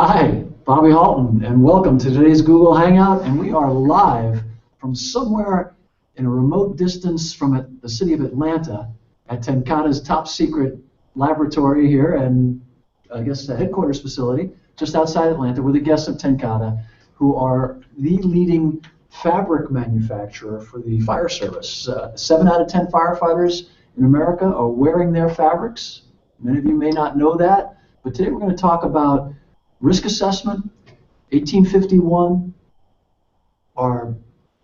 Hi, Bobby Halton, and welcome to today's Google Hangout. And we are live from somewhere in a remote distance from the city of Atlanta at TenCate's top secret laboratory here, and I guess the headquarters facility just outside Atlanta. We're the guests of TenCate, who are the leading fabric manufacturer for the fire service. 7 out of 10 firefighters in America are wearing their fabrics. Many of you may not know that, but today we're going to talk about risk assessment, 1851, our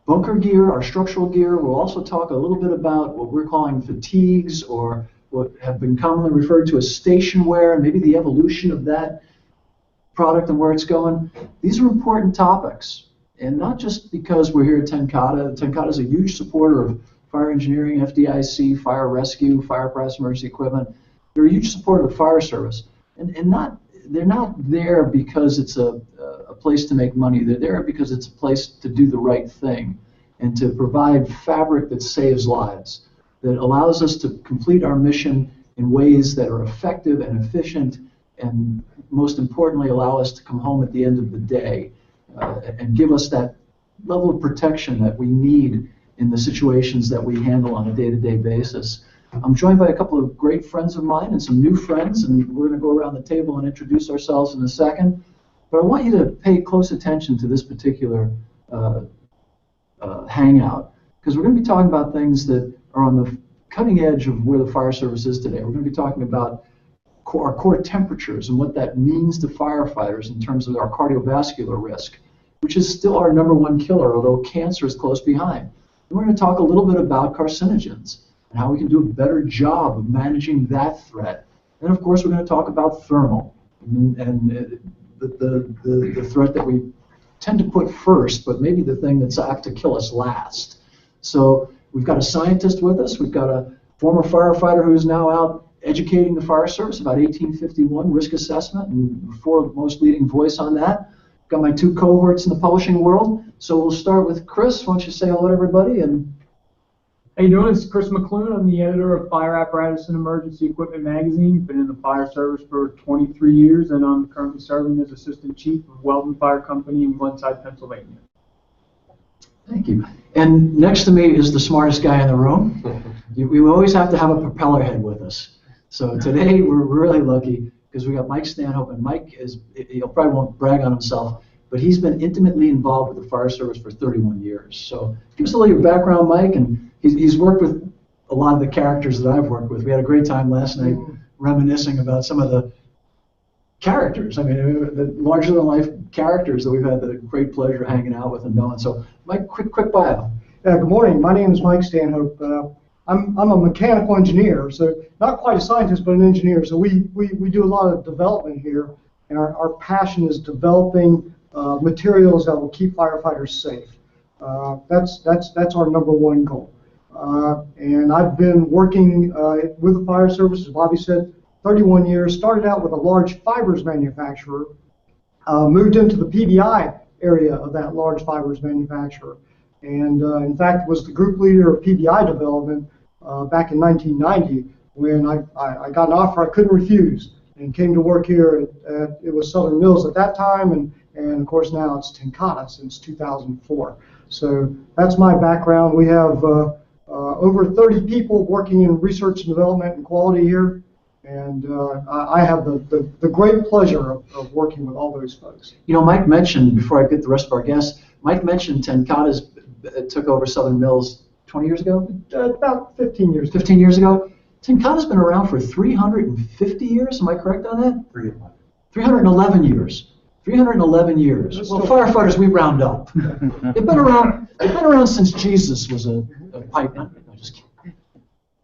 bunker gear, our structural gear. We'll also talk a little bit about what we're calling fatigues, or what have been commonly referred to as stationwear, and maybe the evolution of that product and where it's going. These are important topics, and not just because we're here at TenCate. TenCate is a huge supporter of fire engineering, FDIC, fire rescue, fire apparatus, emergency equipment. They're a huge supporter of the fire service, and they're not there because it's a place to make money. They're there because it's a place to do the right thing and to provide fabric that saves lives, that allows us to complete our mission in ways that are effective and efficient, and most importantly, allow us to come home at the end of the day and give us that level of protection that we need in the situations that we handle on a day-to-day basis. I'm joined by a couple of great friends of mine and some new friends, and we're going to go around the table and introduce ourselves in a second. But I want you to pay close attention to this particular hangout, because we're going to be talking about things that are on the cutting edge of where the fire service is today. We're going to be talking about our core temperatures and what that means to firefighters in terms of our cardiovascular risk, which is still our #1 killer, although cancer is close behind. And we're going to talk a little bit about carcinogens and how we can do a better job of managing that threat. And of course, we're going to talk about thermal and the threat that we tend to put first, but maybe the thing that's apt to kill us last. So we've got a scientist with us. We've got a former firefighter who's now out educating the fire service about 1851 risk assessment, and the foremost leading voice on that. Got my 2 cohorts in the publishing world. So we'll start with Chris. Why don't you say hello to everybody? And how you doing? It's Chris McCool. I'm the editor of Fire Apparatus and Emergency Equipment magazine. Been in the fire service for 23 years, and I'm currently serving as assistant chief of Weldon Fire Company in Glenside, Pennsylvania. Thank you. And next to me is the smartest guy in the room. We always have to have a propeller head with us. So today we're really lucky because we got Mike Stanhope, and Mike he probably won't brag on himself, but he's been intimately involved with the fire service for 31 years. So give us a little of your background, Mike, and he's worked with a lot of the characters that I've worked with. We had a great time last night reminiscing about some of the characters. I mean, the larger-than-life characters that we've had the great pleasure hanging out with and knowing. So, Mike, quick bio. Yeah, good morning. My name is Mike Stanhope. I'm a mechanical engineer, so not quite a scientist, but an engineer. So we do a lot of development here, and our passion is developing materials that will keep firefighters safe. That's our #1 goal. And I've been working with the fire service, as Bobby said, 31 years. Started out with a large fibers manufacturer, moved into the PBI area of that large fibers manufacturer, and in fact was the group leader of PBI development back in 1990 when I got an offer I couldn't refuse and came to work here it was Southern Mills at that time, and of course now it's TenCate since 2004. So that's my background. We have over 30 people working in research and development and quality here, and I have the great pleasure of working with all those folks. You know, Mike mentioned, before I get the rest of our guests, Mike mentioned TenCate took over Southern Mills 20 years ago? About 15 years. 15 years ago? TenCate's been around for 350 years, am I correct on that? 311 years. 311 years. Well, firefighters, we round up. They've been around since Jesus was a pipeman. No, just kidding.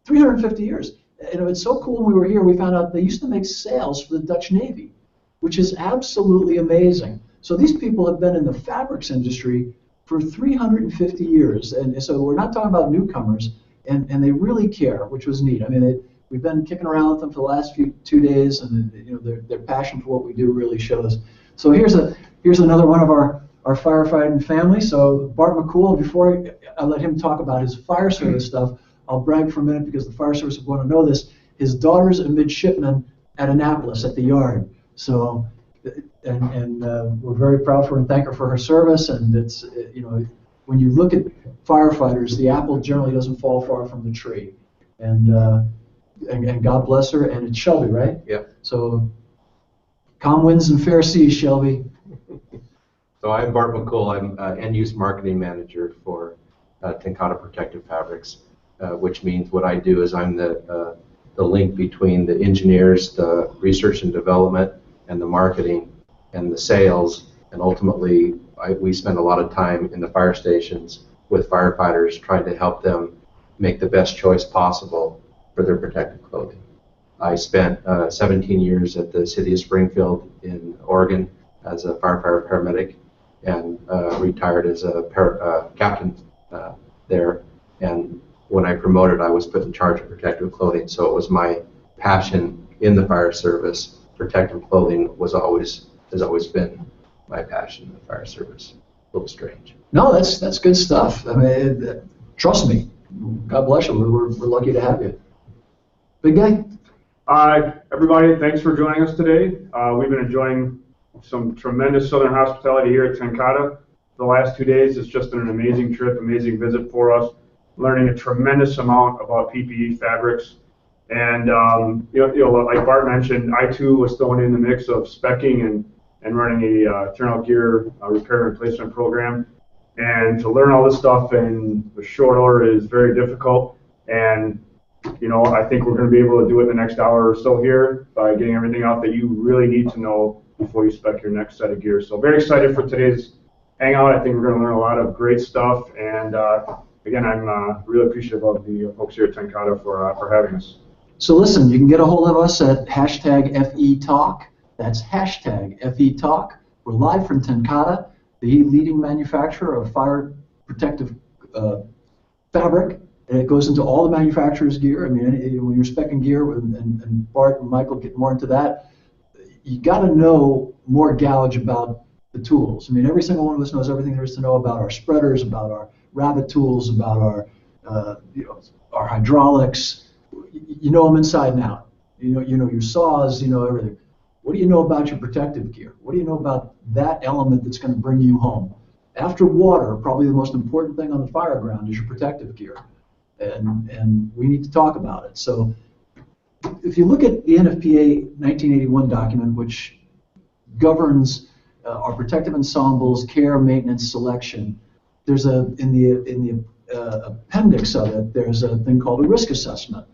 350 years. You know, it's so cool. When we were here, we found out they used to make sails for the Dutch Navy, which is absolutely amazing. So these people have been in the fabrics industry for 350 years, and so we're not talking about newcomers, and they really care, which was neat. I mean, we've been kicking around with them for the last 2 days, and you know, their passion for what we do really shows. So here's another one of our firefighting family. So Bart McCool, before I let him talk about his fire service stuff, I'll brag for a minute because the fire service will want to know this. His daughter's a midshipman at Annapolis at the yard. So we're very proud for her and thank her for her service. And it's, when you look at firefighters, the apple generally doesn't fall far from the tree. And God bless her. And it's Shelby, right? Yeah. So calm winds and fair seas, Shelby. So I'm Bart McCool. I'm end-use marketing manager for TenCate Protective Fabrics, which means what I do is I'm the link between the engineers, the research and development, and the marketing, and the sales, and ultimately we spend a lot of time in the fire stations with firefighters trying to help them make the best choice possible for their protective clothing. I spent 17 years at the city of Springfield in Oregon as a firefighter paramedic, and retired as a captain there. And when I promoted, I was put in charge of protective clothing. So it was my passion in the fire service. Protective clothing has always been my passion in the fire service. A little strange. No, that's good stuff. I mean, trust me. God bless you. We're lucky to have you. Big guy. Hi, everybody. Thanks for joining us today. We've been enjoying some tremendous southern hospitality here at TenCate. The last 2 days, it's just been an amazing trip, amazing visit for us, learning a tremendous amount about PPE fabrics. And like Bart mentioned, I too was thrown in the mix of speccing and running a turnout gear repair and replacement program. And to learn all this stuff in a short order is very difficult. And I think we're going to be able to do it in the next hour or so here by getting everything out that you really need to know before you spec your next set of gear. So very excited for today's hangout. I think we're going to learn a lot of great stuff. And again, I'm really appreciative of the folks here at TenCate for having us. So listen, you can get a hold of us at #FETalk. That's #FETalk. We're live from TenCate, the leading manufacturer of fire protective fabric. And it goes into all the manufacturer's gear. I mean, when you're speccing gear, and Bart and Michael get more into that, you got to know more gouge about the tools. I mean, every single one of us knows everything there is to know about our spreaders, about our rabbit tools, about our hydraulics. You know them inside and out. You know your saws. You know everything. What do you know about your protective gear? What do you know about that element that's going to bring you home? After water, probably the most important thing on the fire ground is your protective gear. And we need to talk about it. So if you look at the NFPA 1981 document, which governs our protective ensembles, care, maintenance, selection, there's in the appendix of it, there's a thing called a risk assessment.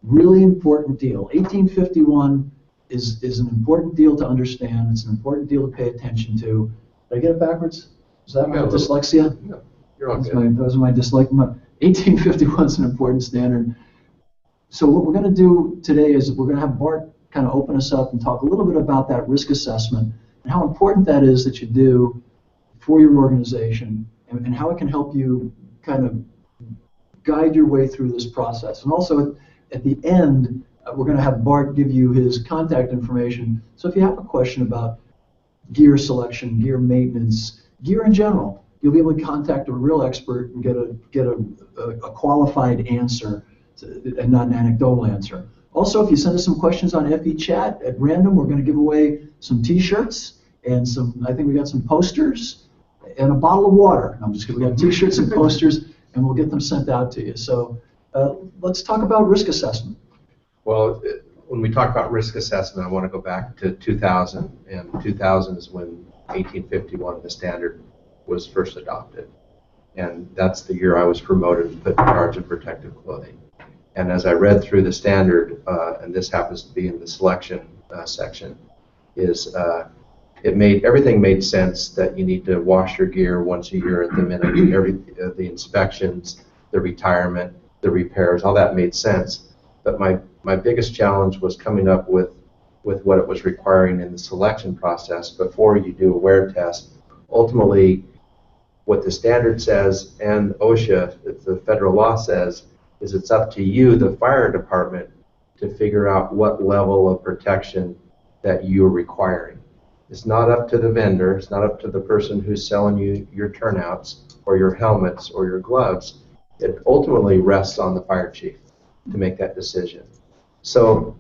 Really important deal. 1851 is an important deal to understand. It's an important deal to pay attention to. Did I get it backwards? Is that my dyslexia? No, you're all good. Those are my dyslexia. 1851 is an important standard. So what we're going to do today is we're going to have Bart kind of open us up and talk a little bit about that risk assessment and how important that is that you do for your organization and how it can help you kind of guide your way through this process. And also at the end, we're going to have Bart give you his contact information. So if you have a question about gear selection, gear maintenance, gear in general, you'll be able to contact a real expert and get a qualified answer and not an anecdotal answer. Also, if you send us some questions on FE Chat at random, we're going to give away some T-shirts and I think we got some posters and a bottle of water. No, I'm just kidding. We got T-shirts and posters, and we'll get them sent out to you. So let's talk about risk assessment. Well, when we talk about risk assessment, I want to go back to 2000, and 2000 is when 1851, the standard, was first adopted. And that's the year I was promoted and put in charge of protective clothing. And as I read through the standard, and this happens to be in the selection section, everything made sense that you need to wash your gear once a year at the minimum. The inspections, the retirement, the repairs, all that made sense. But my biggest challenge was coming up with what it was requiring in the selection process before you do a wear test. Ultimately, what the standard says and OSHA, the federal law says, is it's up to you, the fire department, to figure out what level of protection that you're requiring. It's not up to the vendor, it's not up to the person who's selling you your turnouts or your helmets or your gloves. It ultimately rests on the fire chief to make that decision. So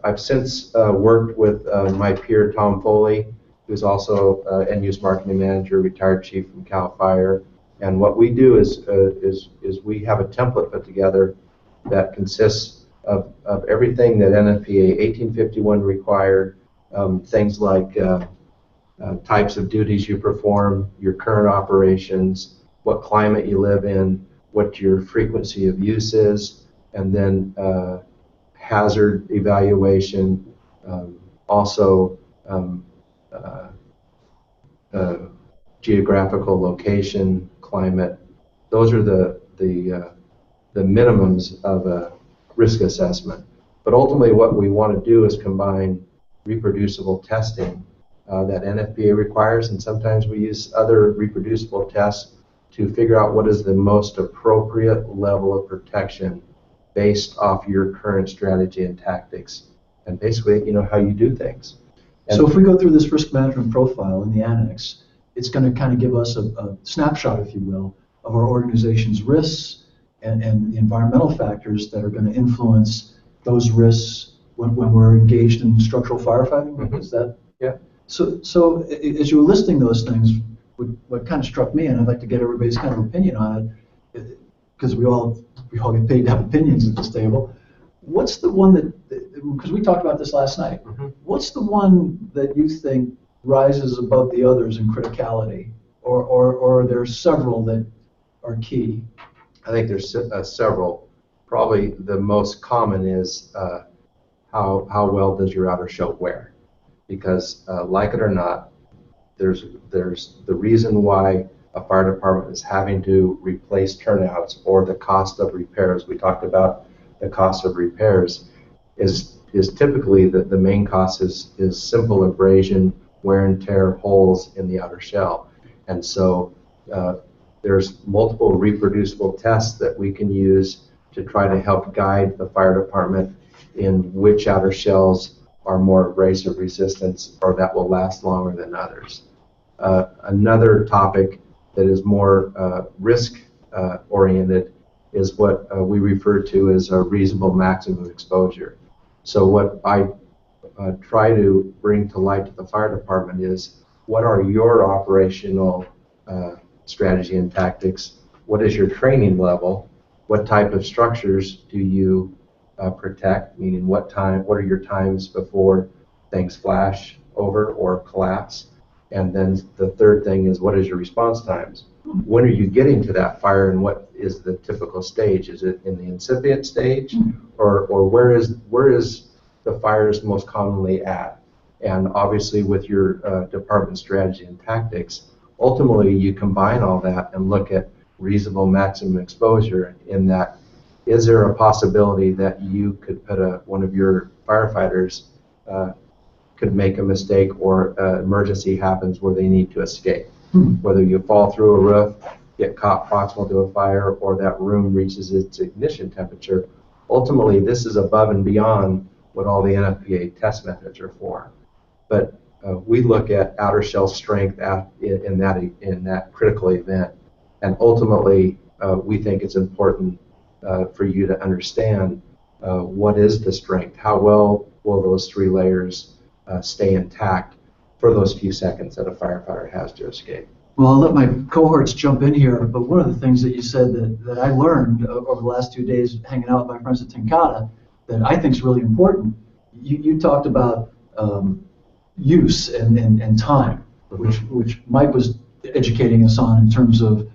I've since worked with my peer Tom Foley who's also end-use marketing manager, retired chief from CAL FIRE. And what we do is we have a template put together that consists of everything that NFPA 1851 required, things like types of duties you perform, your current operations, what climate you live in, what your frequency of use is, and then hazard evaluation, also geographical location, climate. Those are the minimums of a risk assessment. But ultimately what we want to do is combine reproducible testing that NFPA requires, and sometimes we use other reproducible tests to figure out what is the most appropriate level of protection based off your current strategy and tactics, and basically, how you do things. And so if we go through this risk management profile in the annex, it's going to kind of give us a snapshot, if you will, of our organization's risks and the environmental factors that are going to influence those risks when we're engaged in structural firefighting. Mm-hmm. Is that? Yeah. So as you were listing those things, what kind of struck me, and I'd like to get everybody's kind of opinion on it, because we all get paid to have opinions at this table. What's the one because we talked about this last night, mm-hmm. What's the one that you think rises above the others in criticality, or are there several that are key? I think there's several. Probably the most common is how well does your outer shell wear? Because like it or not, there's the reason why a fire department is having to replace turnouts, or the cost of repairs. We talked about the cost of repairs is typically the main cost is simple abrasion, wear and tear, holes in the outer shell. And so there's multiple reproducible tests that we can use to try to help guide the fire department in which outer shells are more abrasive resistance or that will last longer than others. Another topic that is more risk oriented is what we refer to as a reasonable maximum exposure. So what I try to bring to light to the fire department is, what are your operational strategy and tactics? What is your training level? What type of structures do you protect? Meaning, what are your times before things flash over or collapse? And then the third thing is, what is your response times? When are you getting to that fire, and what is the typical stage? Is it in the incipient stage, or where is the fires most commonly at? And obviously, with your department strategy and tactics, ultimately you combine all that and look at reasonable maximum exposure. In that, is there a possibility that you could put one of your firefighters could make a mistake, or emergency happens where they need to escape? Whether you fall through a roof, get caught proximal to a fire, or that room reaches its ignition temperature. Ultimately, this is above and beyond what all the NFPA test methods are for. But we look at outer shell strength in that critical event, and ultimately we think it's important for you to understand what is the strength, how well will those three layers stay intact for those few seconds that a firefighter has to escape. Well, I'll let my cohorts jump in here, but one of the things that you said that I learned over the last 2 days hanging out with my friends at TenCate that I think is really important, you talked about use and time, which Mike was educating us on in terms of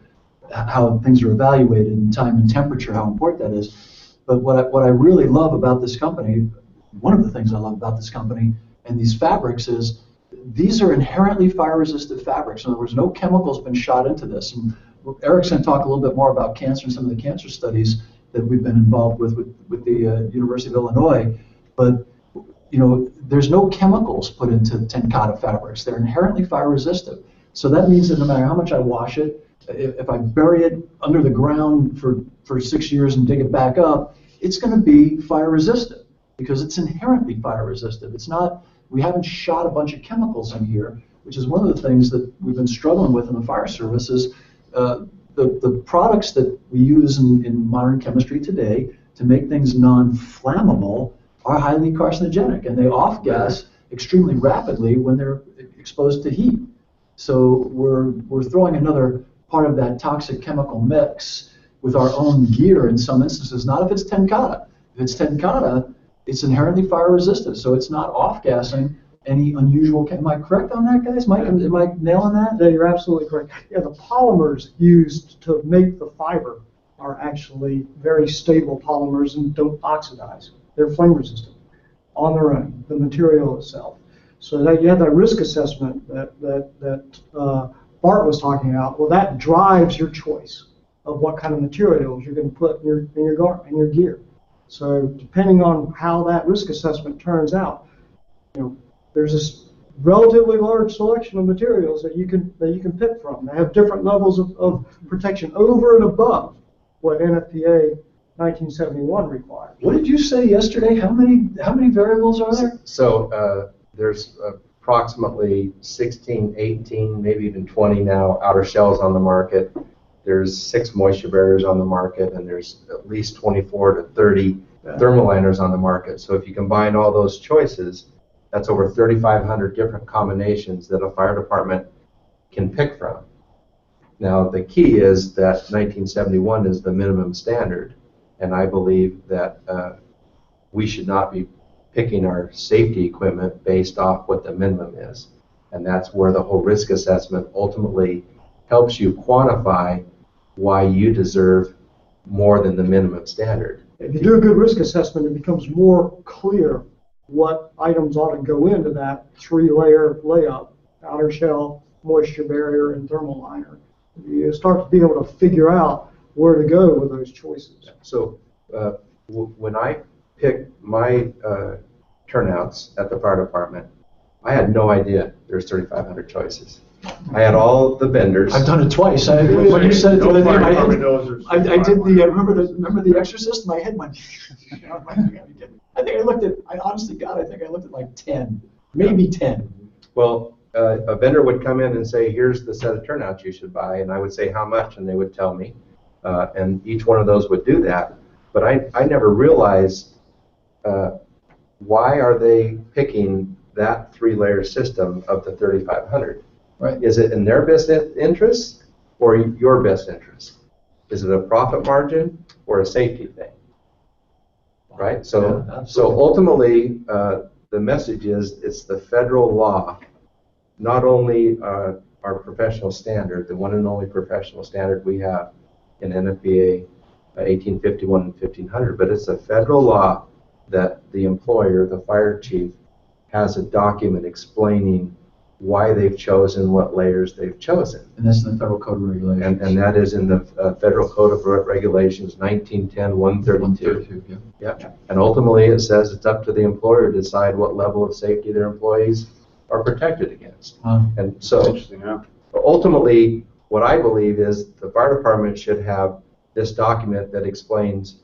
how things are evaluated, and time and temperature, how important that is. But what I really love about this company, one of the things I love about this company and these fabrics is, these are inherently fire-resistant fabrics. In other words, no chemical's been shot into this. And Eric's going to talk a little bit more about cancer and some of the cancer studies that we've been involved with the University of Illinois. But there's no chemicals put into TenCate fabrics. They're inherently fire-resistant. So that means that no matter how much I wash it, if I bury it under the ground for 6 years and dig it back up, it's going to be fire-resistant because it's inherently fire-resistant. It's not. We haven't shot a bunch of chemicals in here, which is one of the things that we've been struggling with in the fire service is the products that we use in modern chemistry today to make things non-flammable are highly carcinogenic, and they off-gas extremely rapidly when they're exposed to heat. So we're throwing another part of that toxic chemical mix with our own gear in some instances, not if it's TenCate. If it's TenCate, it's inherently fire resistant, so it's not off-gassing any unusual. Am I correct on that, guys? Mike, am I nailing that? Yeah, you're absolutely correct. Yeah, the polymers used to make the fiber are actually very stable polymers and don't oxidize. They're flame resistant on their own, the material itself. So that you have that risk assessment that Bart was talking about. Well, that drives your choice of what kind of materials you're going to put in your gear. So depending on how that risk assessment turns out, there's this relatively large selection of materials that you can pick from. They have different levels of protection over and above what NFPA 1971 requires. What did you say yesterday? How many variables are there? So there's approximately 16, 18, maybe even 20 now outer shells on the market. There's 6 moisture barriers on the market, and there's at least 24 to 30 thermal liners on the market. So if you combine all those choices, that's over 3,500 different combinations that a fire department can pick from. Now, the key is that 1971 is the minimum standard, and I believe that we should not be picking our safety equipment based off what the minimum is. And that's where the whole risk assessment ultimately helps you quantify why you deserve more than the minimum standard. If you do a good risk assessment, it becomes more clear what items ought to go into that 3-layer layup: outer shell, moisture barrier, and thermal liner. You start to be able to figure out where to go with those choices. So when I picked my turnouts at the fire department, I had no idea there's 3,500 choices. I had all the vendors. I've done it twice. When you said it the other day, my head, I did the remember the Exorcist. My head went. I think I looked at. I honestly, God, I think I looked at like 10, maybe 10. Well, a vendor would come in and say, "Here's the set of turnouts you should buy," and I would say how much, and they would tell me, and each one of those would do that. But I never realized why are they picking that 3-layer system of the 3,500. Right. Is it in their best interest or your best interest? Is it a profit margin or a safety thing? Right? So, Yeah, so ultimately, the message is it's the federal law, not only our professional standard, the one and only professional standard we have in NFPA 1851 and 1500, but it's a federal law that the employer, the fire chief, has a document explaining why they've chosen what layers they've chosen. And that's in the Federal Code of Regulations. And that is in the Federal Code of Regulations 1910-132. 132, yeah. Yeah. And ultimately it says it's up to the employer to decide what level of safety their employees are protected against. And so Interesting, yeah. ultimately what I believe is the fire department should have this document that explains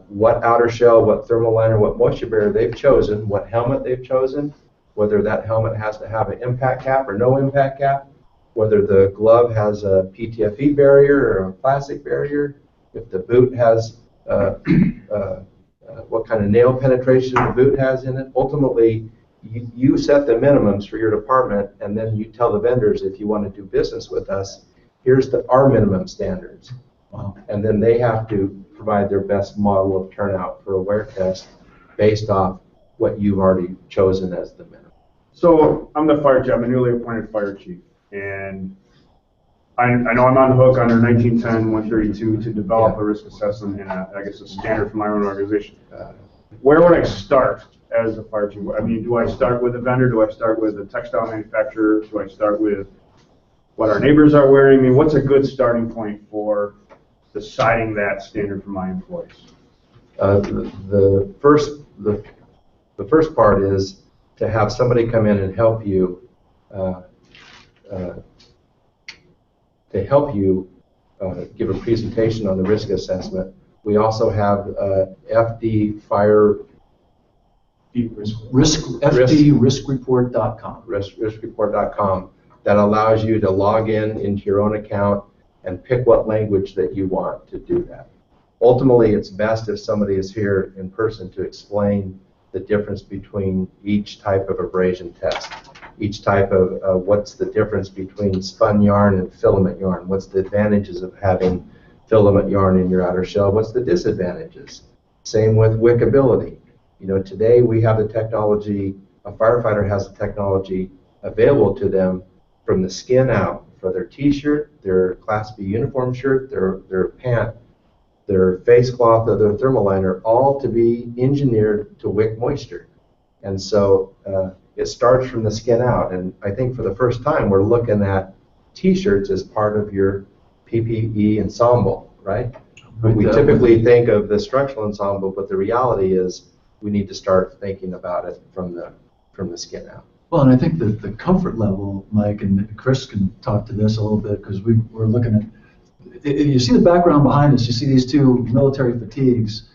what outer shell, what thermal liner, what moisture barrier they've chosen, what helmet they've chosen, whether that helmet has to have an impact cap or no impact cap, whether the glove has a PTFE barrier or a plastic barrier, if the boot has what kind of nail penetration the boot has in it. Ultimately, you set the minimums for your department, and then you tell the vendors, if you want to do business with us, here's our minimum standards. Wow. And then they have to provide their best model of turnout for a wear test based off what you've already chosen as the minimum. So I'm the fire chief. I'm a newly appointed fire chief, and I know I'm on the hook under 1910-132 to develop a risk assessment and I guess a standard for my own organization. Where would I start as a fire chief? I mean, do I start with a vendor? Do I start with a textile manufacturer? Do I start with what our neighbors are wearing? I mean, what's a good starting point for deciding that standard for my employees? The first part is to have somebody come in and help you give a presentation on the risk assessment. We also have FD Fire FDRiskReport.com. Riskreport.com that allows you to log into your own account and pick what language that you want to do that. Ultimately, it's best if somebody is here in person to explain the difference between each type of abrasion test. each type of what's the difference between spun yarn and filament yarn, what's the advantages of having filament yarn in your outer shell, what's the disadvantages. Same with wickability. You know, today we have the technology, a firefighter has the technology available to them from the skin out for their t-shirt, their Class B uniform shirt, their pant, their face cloth, or their thermal liner, all to be engineered to wick moisture. And so it starts from the skin out. And I think for the first time, we're looking at t-shirts as part of your PPE ensemble, right? We typically think of the structural ensemble, but the reality is we need to start thinking about it from the skin out. Well, and I think that the comfort level, Mike, and Chris can talk to this a little bit, because we're looking at, you see the background behind us, you see these two military fatigues.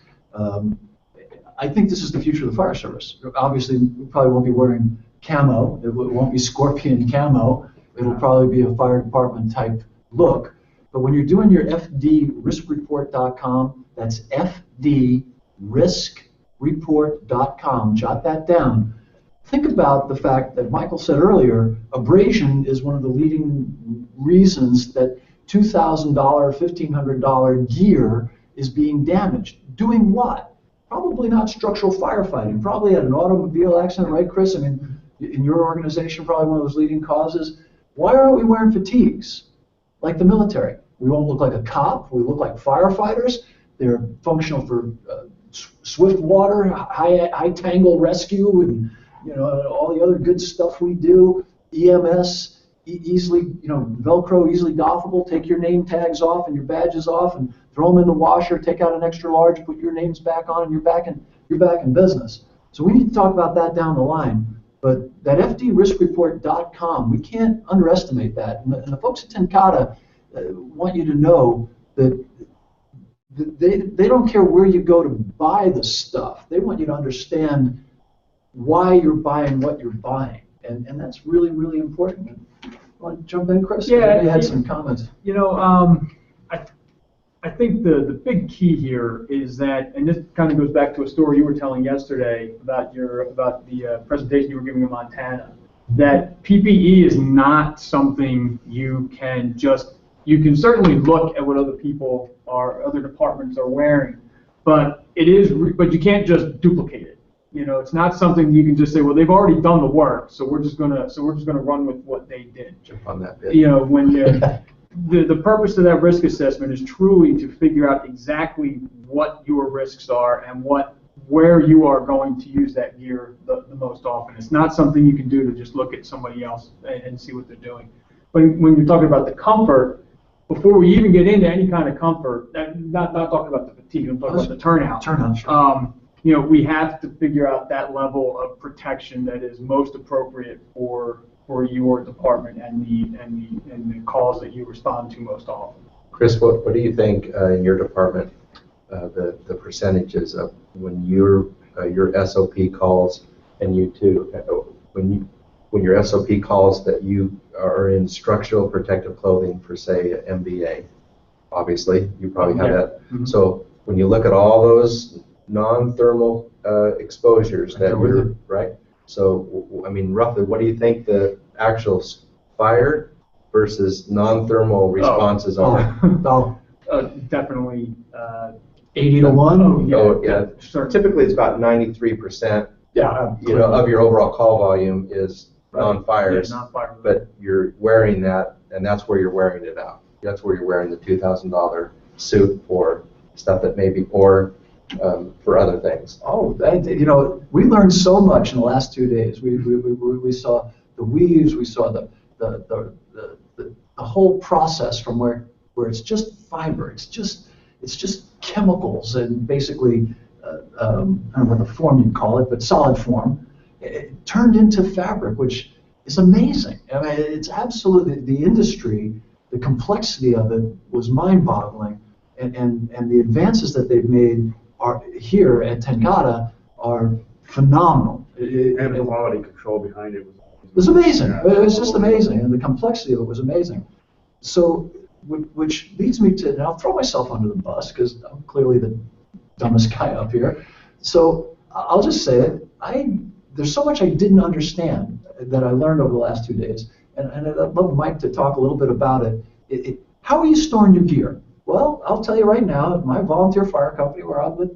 I think this is the future of the fire service. Obviously, we probably won't be wearing camo. It won't be scorpion camo. It'll probably be a fire department type look. But when you're doing your fdriskreport.com, that's fdriskreport.com, jot that down. Think about the fact that Michael said earlier, abrasion is one of the leading reasons that $2,000, $1,500 gear is being damaged. Doing what? Probably not structural firefighting. Probably at an automobile accident, right, Chris? I mean, in your organization, probably one of those leading causes. Why aren't we wearing fatigues like the military? We won't look like a cop. We look like firefighters. They're functional for swift water, high tangle rescue, and all the other good stuff we do. EMS, easily, Velcro, easily doffable. Take your name tags off and your badges off, and throw them in the washer. Take out an extra large, put your names back on, and you're back in business. So we need to talk about that down the line. But that fdriskreport.com, we can't underestimate that. And the folks at TenCate want you to know that they don't care where you go to buy the stuff. They want you to understand why you're buying what you're buying. And that's really, really important. Want to jump in, Chris? Yeah, you had some comments. I think the big key here is that, and this kind of goes back to a story you were telling yesterday about the presentation you were giving in Montana, that PPE is not something you can certainly look at what other departments are wearing, but you can't just duplicate it. It's not something you can just say, well, they've already done the work, so we're just gonna run with what they did. Jump on that bit. When the purpose of that risk assessment is truly to figure out exactly what your risks are and where you are going to use that gear the most often. It's not something you can do to just look at somebody else and see what they're doing. But when you're talking about the comfort, before we even get into any kind of comfort, not talking about the fatigue, I'm talking about the turnout. Sure. We have to figure out that level of protection that is most appropriate for your department and the calls that you respond to most often. Chris, what do you think in your department the percentages of when your SOP calls, and you too, when your SOP calls that you are in structural protective clothing for, say, an MBA? Obviously, you probably have that. Mm-hmm. So when you look at all those non-thermal exposures that you're, right? So, I mean, roughly, what do you think the actual fire versus non-thermal responses are? Definitely 80 to 1? Oh, yeah. Sure. Typically, it's about 93%. Yeah. Of your overall call volume is non-fires. Yeah, non-fire. But you're wearing that, and that's where you're wearing it out. That's where you're wearing the $2,000 suit for stuff that maybe for other things. Oh, we learned so much in the last 2 days. We saw the weaves, we saw the whole process from where it's just fiber, it's just chemicals and basically I don't know what the form you call it, but solid form. It turned into fabric, which is amazing. I mean, it's absolutely the industry. The complexity of it was mind-boggling, and the advances that they've made are here at TenCate are phenomenal. And the quality control behind it was amazing. Yeah. It was just amazing, and the complexity of it was amazing. So, which leads me to, and I'll throw myself under the bus because I'm clearly the dumbest guy up here. So I'll just say it. There's so much I didn't understand. that I learned over the last 2 days, and I'd love Mike to talk a little bit about it. How are you storing your gear? Well, I'll tell you right now, at my volunteer fire company where I'm the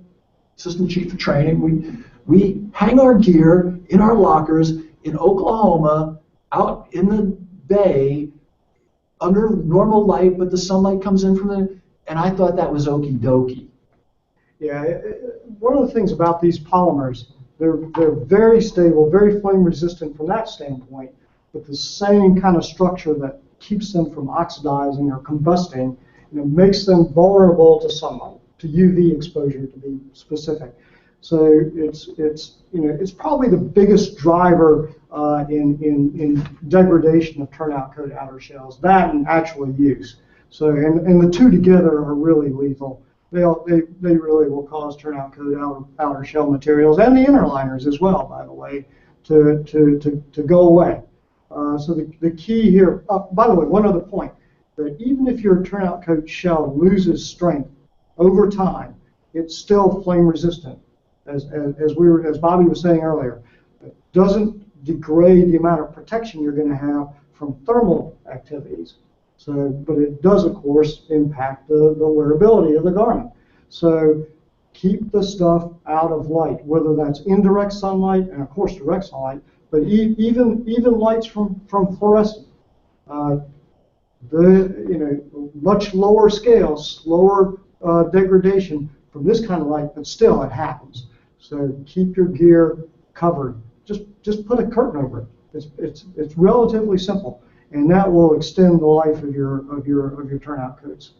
assistant chief of training, we hang our gear in our lockers in Oklahoma, out in the bay, under normal light, but the sunlight comes in and I thought that was okie dokie. Yeah, one of the things about these polymers, they're very stable, very flame resistant from that standpoint, but the same kind of structure that keeps them from oxidizing or combusting, makes them vulnerable to sunlight, to UV exposure to be specific. So it's probably the biggest driver in degradation of turnout coat outer shells, that and actual use. So and the two together are really lethal. They really will cause turnout coat outer shell materials and the inner liners as well, by the way, to go away. So the key here, by the way, one other point, that even if your turnout coat shell loses strength over time, it's still flame resistant. As Bobby was saying earlier, it doesn't degrade the amount of protection you're going to have from thermal activities. So, but it does, of course, impact the wearability of the garment. So keep the stuff out of light, whether that's indirect sunlight and, of course, direct sunlight, but even lights from fluorescent. Much lower scale, slower degradation from this kind of light, but still it happens. So keep your gear covered. Just put a curtain over it. It's relatively simple, and that will extend the life of your turnout coats.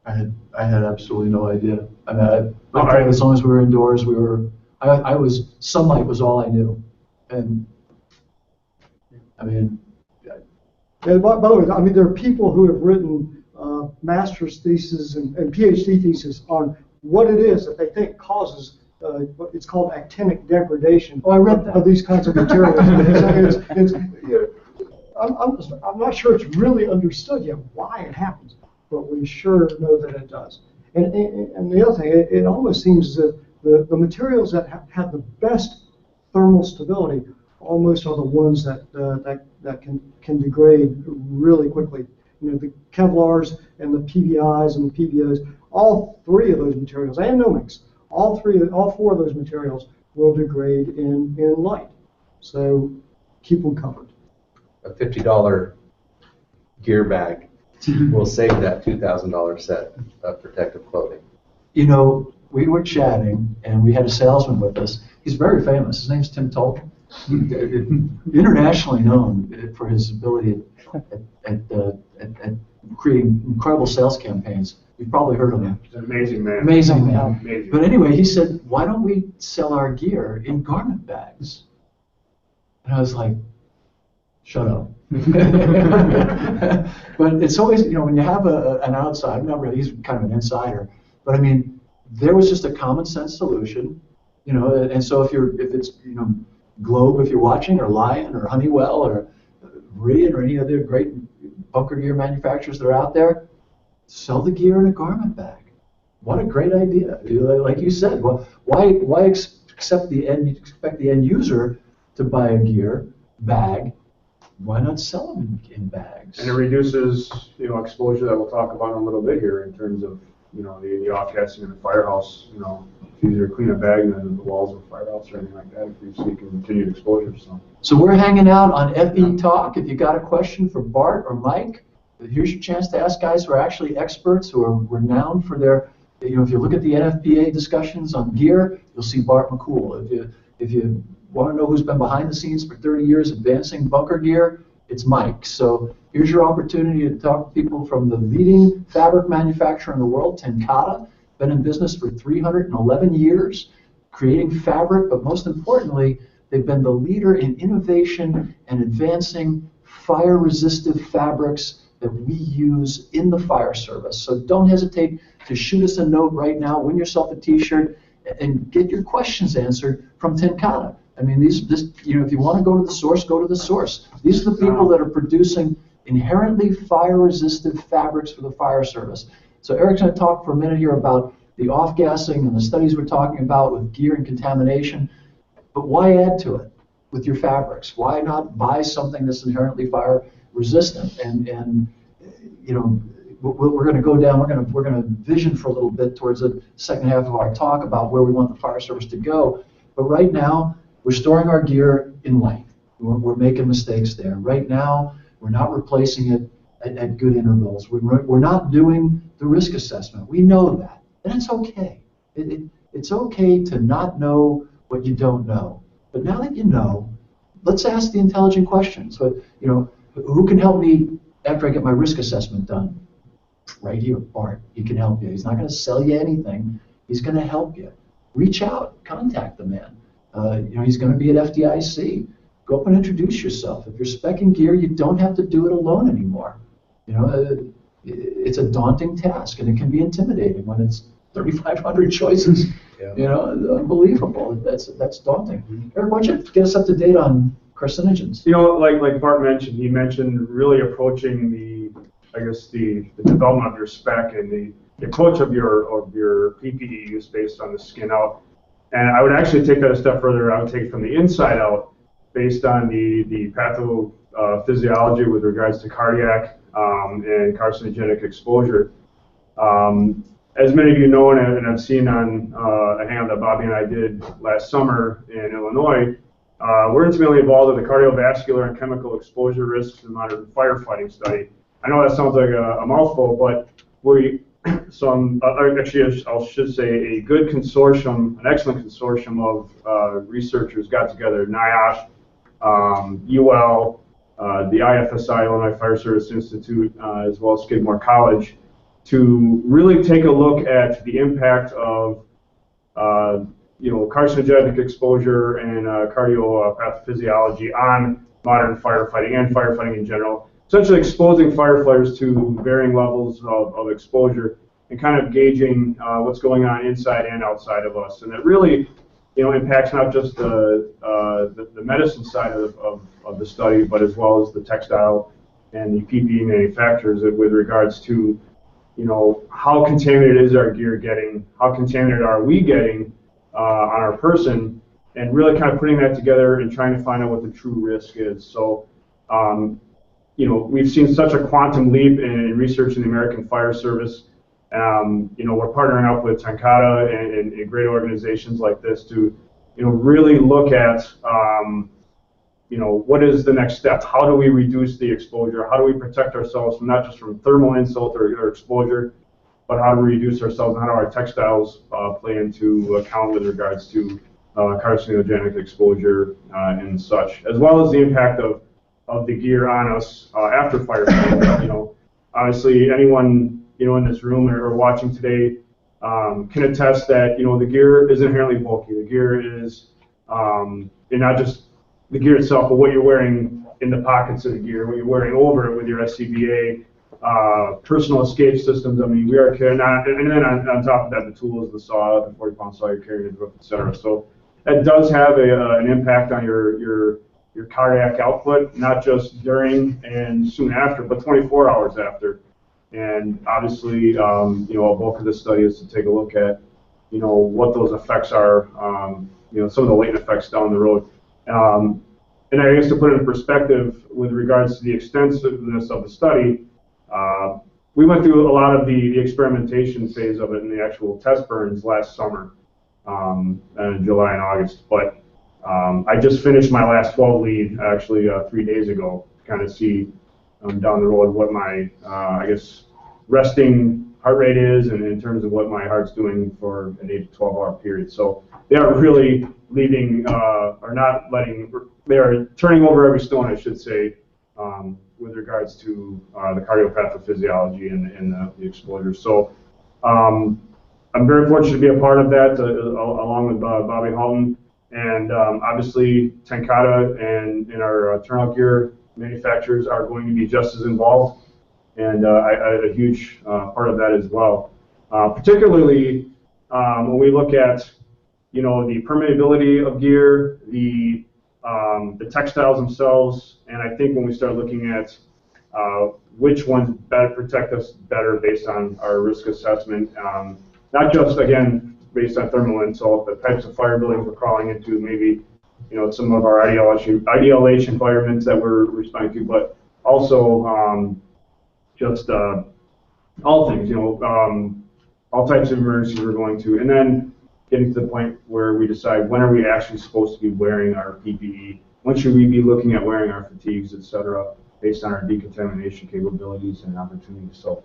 I had absolutely no idea. I mean, as long as we were indoors, sunlight was all I knew, and I mean. And by the way, I mean, there are people who have written master's theses and PhD theses on what it is that they think causes it's called actinic degradation. Oh, I read that. Of these kinds of materials. I'm not sure it's really understood yet why it happens, but we sure know that it does. And the other thing, it almost seems as if the materials that have the best thermal stability almost are the ones that can degrade really quickly. The Kevlars and the PBIs and the PBOs, all three of those materials, and Nomex, all four of those materials will degrade in light. So keep them covered. A $50 gear bag will save that $2,000 set of protective clothing. We were chatting, and we had a salesman with us. He's very famous. His name's Tim Tolton. Internationally known for his ability at creating incredible sales campaigns. You've probably heard of him. He's an amazing man. Amazing man. Amazing. But anyway, he said, why don't we sell our gear in garment bags? And I was like, shut up. But it's always, when you have an outsider, not really, he's kind of an insider, but I mean, there was just a common sense solution, and so if it's Globe, if you're watching, or Lion, or Honeywell, or Rian, or any other great bunker gear manufacturers that are out there, sell the gear in a garment bag. What a great idea! Like you said, well, why expect the end user to buy a gear bag? Why not sell them in bags? And it reduces, exposure that we'll talk about in a little bit here in terms of, the off-gassing in the firehouse. It's easier to clean a bag than the walls of a firehouse or anything like that if you see continued exposure. So we're hanging out on FE Talk. If you got a question for Bart or Mike, here's your chance to ask guys who are actually experts, who are renowned for their, if you look at the NFPA discussions on gear, you'll see Bart McCool. If you want to know who's been behind the scenes for 30 years advancing bunker gear, it's Mike. So here's your opportunity to talk to people from the leading fabric manufacturer in the world, TenCate, been in business for 311 years, creating fabric, but most importantly, they've been the leader in innovation and advancing fire-resistive fabrics that we use in the fire service. So don't hesitate to shoot us a note right now, win yourself a t-shirt, and get your questions answered from TenCate. I mean, if you want to go to the source, go to the source. These are the people that are producing inherently fire-resistant fabrics for the fire service. So Eric's going to talk for a minute here about the off-gassing and the studies we're talking about with gear and contamination. But why add to it? with your fabrics? Why not buy something that's inherently fire resistant? And you know, we're going to go down. We're going to vision for a little bit towards the second half of our talk about where we want the fire service to go. But right now, we're storing our gear in length. We're making mistakes there. Right now, we're not replacing it at good intervals. We're not doing the risk assessment. We know that, and it's okay. It's okay to not know what you don't know. But now that you know, let's ask the intelligent questions. So, you know, who can help me after I get my risk assessment done? Right here, Bart. He can help you. He's not going to sell you anything. He's going to help you. Reach out, contact the man. You know, he's going to be at FDIC. Go up and introduce yourself. If you're speccing gear, you don't have to do it alone anymore. You know, it's a daunting task, and it can be intimidating when it's 3,500 choices. Yeah. You know, unbelievable. That's daunting. Eric, why don't you get us up to date on carcinogens? You know, like Bart mentioned, he mentioned really approaching the development of your spec and the approach of your PPE use based on the skin out. And I would actually take that a step further. I would take it from the inside out, based on the pathophysiology with regards to cardiac and carcinogenic exposure. As many of you know, and I've seen on a hangout that Bobby and I did last summer in Illinois, we're intimately involved in the cardiovascular and chemical exposure risks in modern firefighting study. I know that sounds like a mouthful, but actually, I should say a good consortium, an excellent consortium of researchers got together, NIOSH, UL, the IFSI, Illinois Fire Service Institute, as well as Skidmore College, to really take a look at the impact of carcinogenic exposure and cardiophysiology on modern firefighting and firefighting in general. Essentially exposing firefighters to varying levels of exposure and kind of gauging what's going on inside and outside of us. And it really, impacts not just the medicine side of the study, but as well as the textile and the PPE manufacturers with regards to, how contaminated is our gear getting, how contaminated are we getting on our person, and really kind of putting that together and trying to find out what the true risk is. So, we've seen such a quantum leap in research in the American Fire Service. We're partnering up with TenCate and great organizations like this to, really look at, what is the next step? How do we reduce the exposure? How do we protect ourselves from not just from thermal insult or exposure, but how do we reduce ourselves, and how do our textiles play into account with regards to carcinogenic exposure and such, as well as the impact of the gear on us after firefighting. Obviously anyone in this room or watching today can attest that the gear is inherently bulky. The gear is, and not just the gear itself, but what you're wearing in the pockets of the gear, what you're wearing over it with your SCBA, personal escape systems. I mean, we are carrying on, and then on top of that, the tools, the saw, the 40-pound saw you're carrying, etc. So that does have an impact on your cardiac output, not just during and soon after, but 24 hours after. And obviously, a bulk of this study is to take a look at, what those effects are, some of the latent effects down the road. And I guess to put it in perspective with regards to the extensiveness of the study, we went through a lot of the experimentation phase of it in the actual test burns last summer, in July and August. But I just finished my last 12 lead actually 3 days ago to kind of see down the road what my, resting heart rate is, and in terms of what my heart's doing for an 8 to 12 hour period. So they are really leaving, they are turning over every stone, I should say, with regards to the cardiophysiology and the exposure. So I'm very fortunate to be a part of that, along with Bobby Halton. And obviously, TenCate and our turnout gear manufacturers are going to be just as involved, and a huge part of that as well. Particularly when we look at, the permeability of gear, the textiles themselves, and I think when we start looking at which ones better protect us better based on our risk assessment, not just again based on thermal insult, the types of fire buildings we're crawling into, maybe some of our IDLH environments that we're responding to, but also just all things, all types of emergencies we're going to, and then getting to the point where we decide when are we actually supposed to be wearing our PPE, when should we be looking at wearing our fatigues, et cetera, based on our decontamination capabilities and opportunities. So,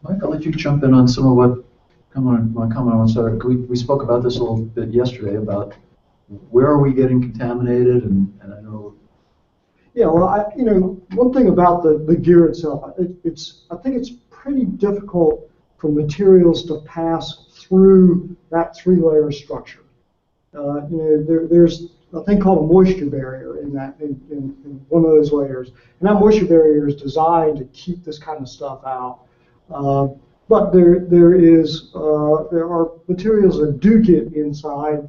Mike, I'll let you jump in on some of what, comment on sorry. We spoke about this a little bit yesterday about where are we getting contaminated, and I know. Yeah, well, one thing about the gear itself, I think it's pretty difficult for materials to pass through that three-layer structure. There's a thing called a moisture barrier in one of those layers, and that moisture barrier is designed to keep this kind of stuff out. But there are materials that do get inside,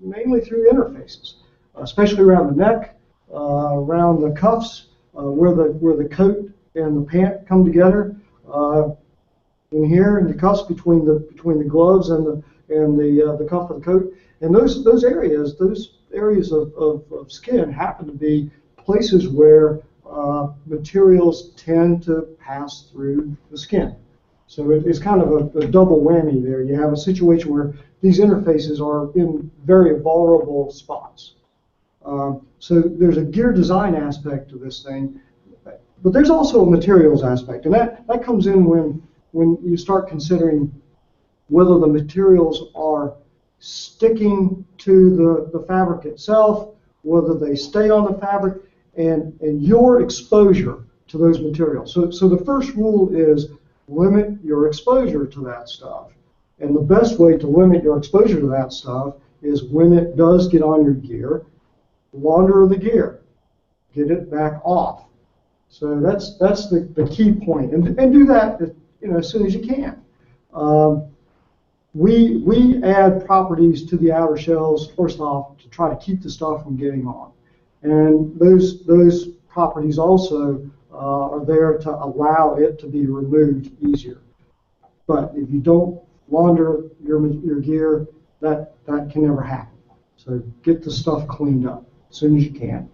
mainly through interfaces, especially around the neck, around the cuffs, where the coat and the pant come together. In here, in the cuffs between the gloves and the cuff of the coat, and those areas of skin happen to be places where materials tend to pass through the skin. So it's kind of a double whammy there. You have a situation where these interfaces are in very vulnerable spots. So there's a gear design aspect to this thing, but there's also a materials aspect, and that comes in when you start considering whether the materials are sticking to the fabric itself, whether they stay on the fabric, and your exposure to those materials. So the first rule is limit your exposure to that stuff. And the best way to limit your exposure to that stuff is when it does get on your gear, launder the gear, get it back off. So that's the key point, and do that as soon as you can. We add properties to the outer shells first off to try to keep the stuff from getting on, and those properties also are there to allow it to be removed easier. But if you don't launder your gear, that can never happen. So get the stuff cleaned up as soon as you can.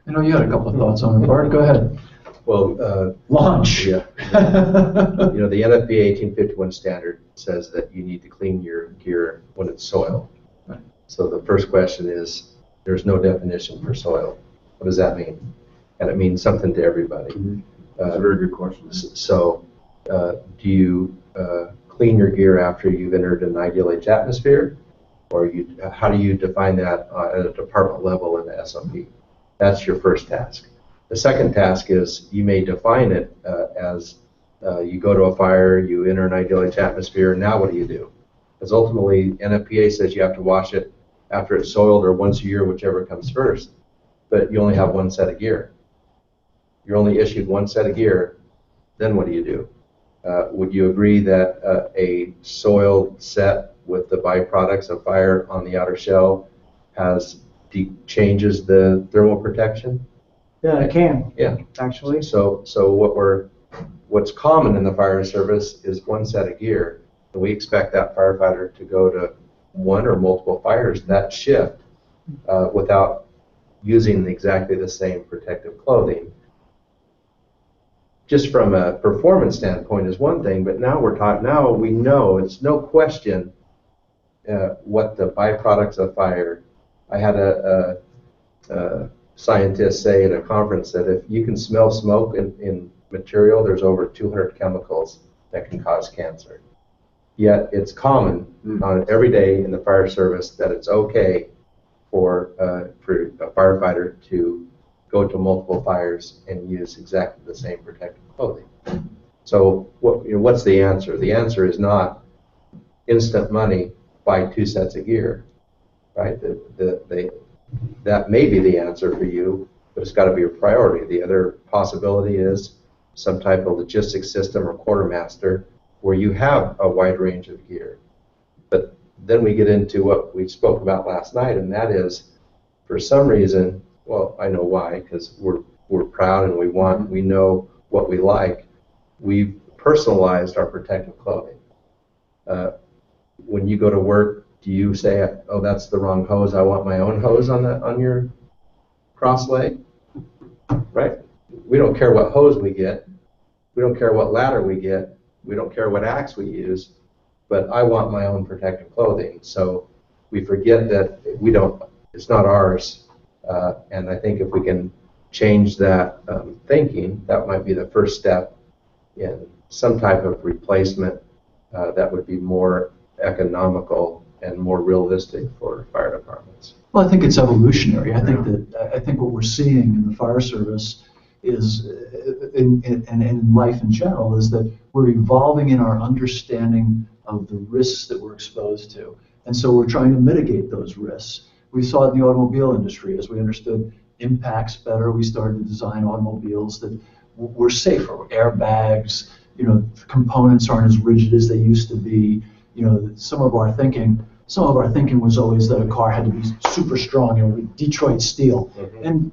I know you had a couple of thoughts on it, Bart. Go ahead. Well, launch. Yeah. The NFPA 1851 standard says that you need to clean your gear when it's soiled. Right. So the first question is, there's no definition for soil. What does that mean? And it means something to everybody. Mm-hmm. That's a very good question. So do you clean your gear after you've entered an IDLH atmosphere? Or how do you define that at a department level in the SOP? That's your first task. The second task is you may define it as you go to a fire, you enter an IDLH atmosphere, and now what do? Because ultimately NFPA says you have to wash it after it's soiled or once a year, whichever comes first, but you only have one set of gear. You're only issued one set of gear, then what do? Would you agree that a soiled set with the byproducts of fire on the outer shell changes the thermal protection? Yeah, it can. Yeah, Actually. So what's common in the fire service is one set of gear, and we expect that firefighter to go to one or multiple fires that shift without using exactly the same protective clothing. Just from a performance standpoint is one thing, but now now we know it's no question what the byproducts of fire. I had a scientist say at a conference that if you can smell smoke in material, there's over 200 chemicals that can cause cancer. Yet it's common every day in the fire service that it's okay for a firefighter to go to multiple fires and use exactly the same protective clothing. So what's the answer? The answer is not instant money, buy 2 sets of gear, right? That may be the answer for you, but it's got to be a priority. The other possibility is some type of logistics system or quartermaster where you have a wide range of gear. But then we get into what we spoke about last night, and that is, for some reason, well, I know why, because we're proud and we know what we like. We've personalized our protective clothing. When you go to work do you say, oh, that's the wrong hose, I want my own hose on your crosslay? Right? We don't care what hose we get. We don't care what ladder we get. We don't care what axe we use. But I want my own protective clothing. So we forget that it's not ours. And I think if we can change that thinking, that might be the first step in some type of replacement that would be more economical and more realistic for fire departments. Well, I think it's evolutionary. I think what we're seeing in the fire service is, in life in general, is that we're evolving in our understanding of the risks that we're exposed to. And so we're trying to mitigate those risks. We saw it in the automobile industry. As we understood impacts better, we started to design automobiles that were safer. Airbags, components aren't as rigid as they used to be. Some of our thinking was always that a car had to be super strong, Detroit steel. Mm-hmm. And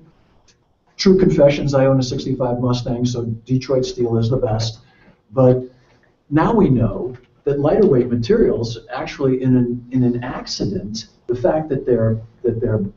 true confessions, I own a 65 Mustang, so Detroit steel is the best. But now we know that lighter weight materials actually in an accident, the fact that they're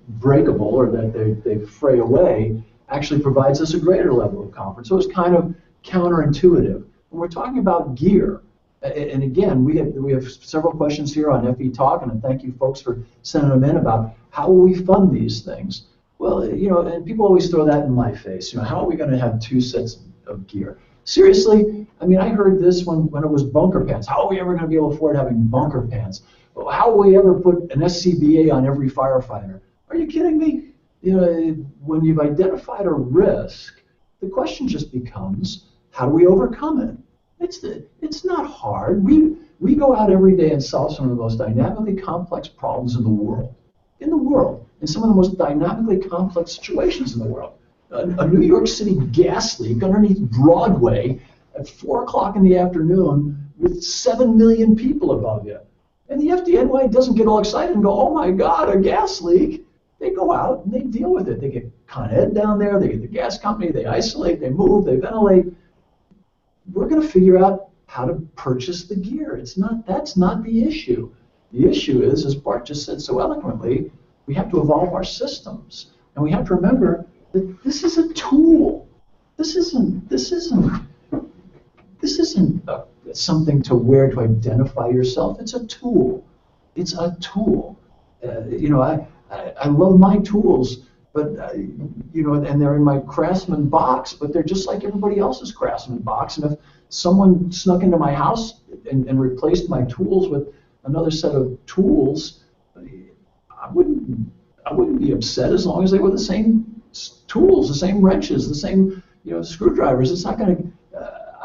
breakable or that they fray away actually provides us a greater level of comfort. So it's kind of counterintuitive. When we're talking about gear, and again, we have several questions here on FE Talk, and thank you folks for sending them in about how will we fund these things. Well, and people always throw that in my face. How are we going to have two sets of gear? Seriously, I heard this when it was bunker pants. How are we ever going to be able to afford having bunker pants? Well, how will we ever put an SCBA on every firefighter? Are you kidding me? When you've identified a risk, the question just becomes, how do we overcome it? It's not hard. We go out every day and solve some of the most dynamically complex problems in the world, in some of the most dynamically complex situations in the world. A New York City gas leak underneath Broadway at 4 o'clock in the afternoon with 7 million people above you. And the FDNY doesn't get all excited and go, oh my God, a gas leak. They go out and they deal with it. They get Con Ed down there, they get the gas company, they isolate, they move, they ventilate. We're going to figure out how to purchase the gear. That's not the issue. The issue is, as Bart just said so eloquently, we have to evolve our systems. And we have to remember that this is a tool. This isn't something to wear to identify yourself. It's a tool. It's a tool. I love my tools, but and they're in my Craftsman box, but they're just like everybody else's Craftsman box. And if someone snuck into my house and replaced my tools with another set of tools, I wouldn't be upset as long as they were the same tools, the same wrenches, the same screwdrivers. It's not going to.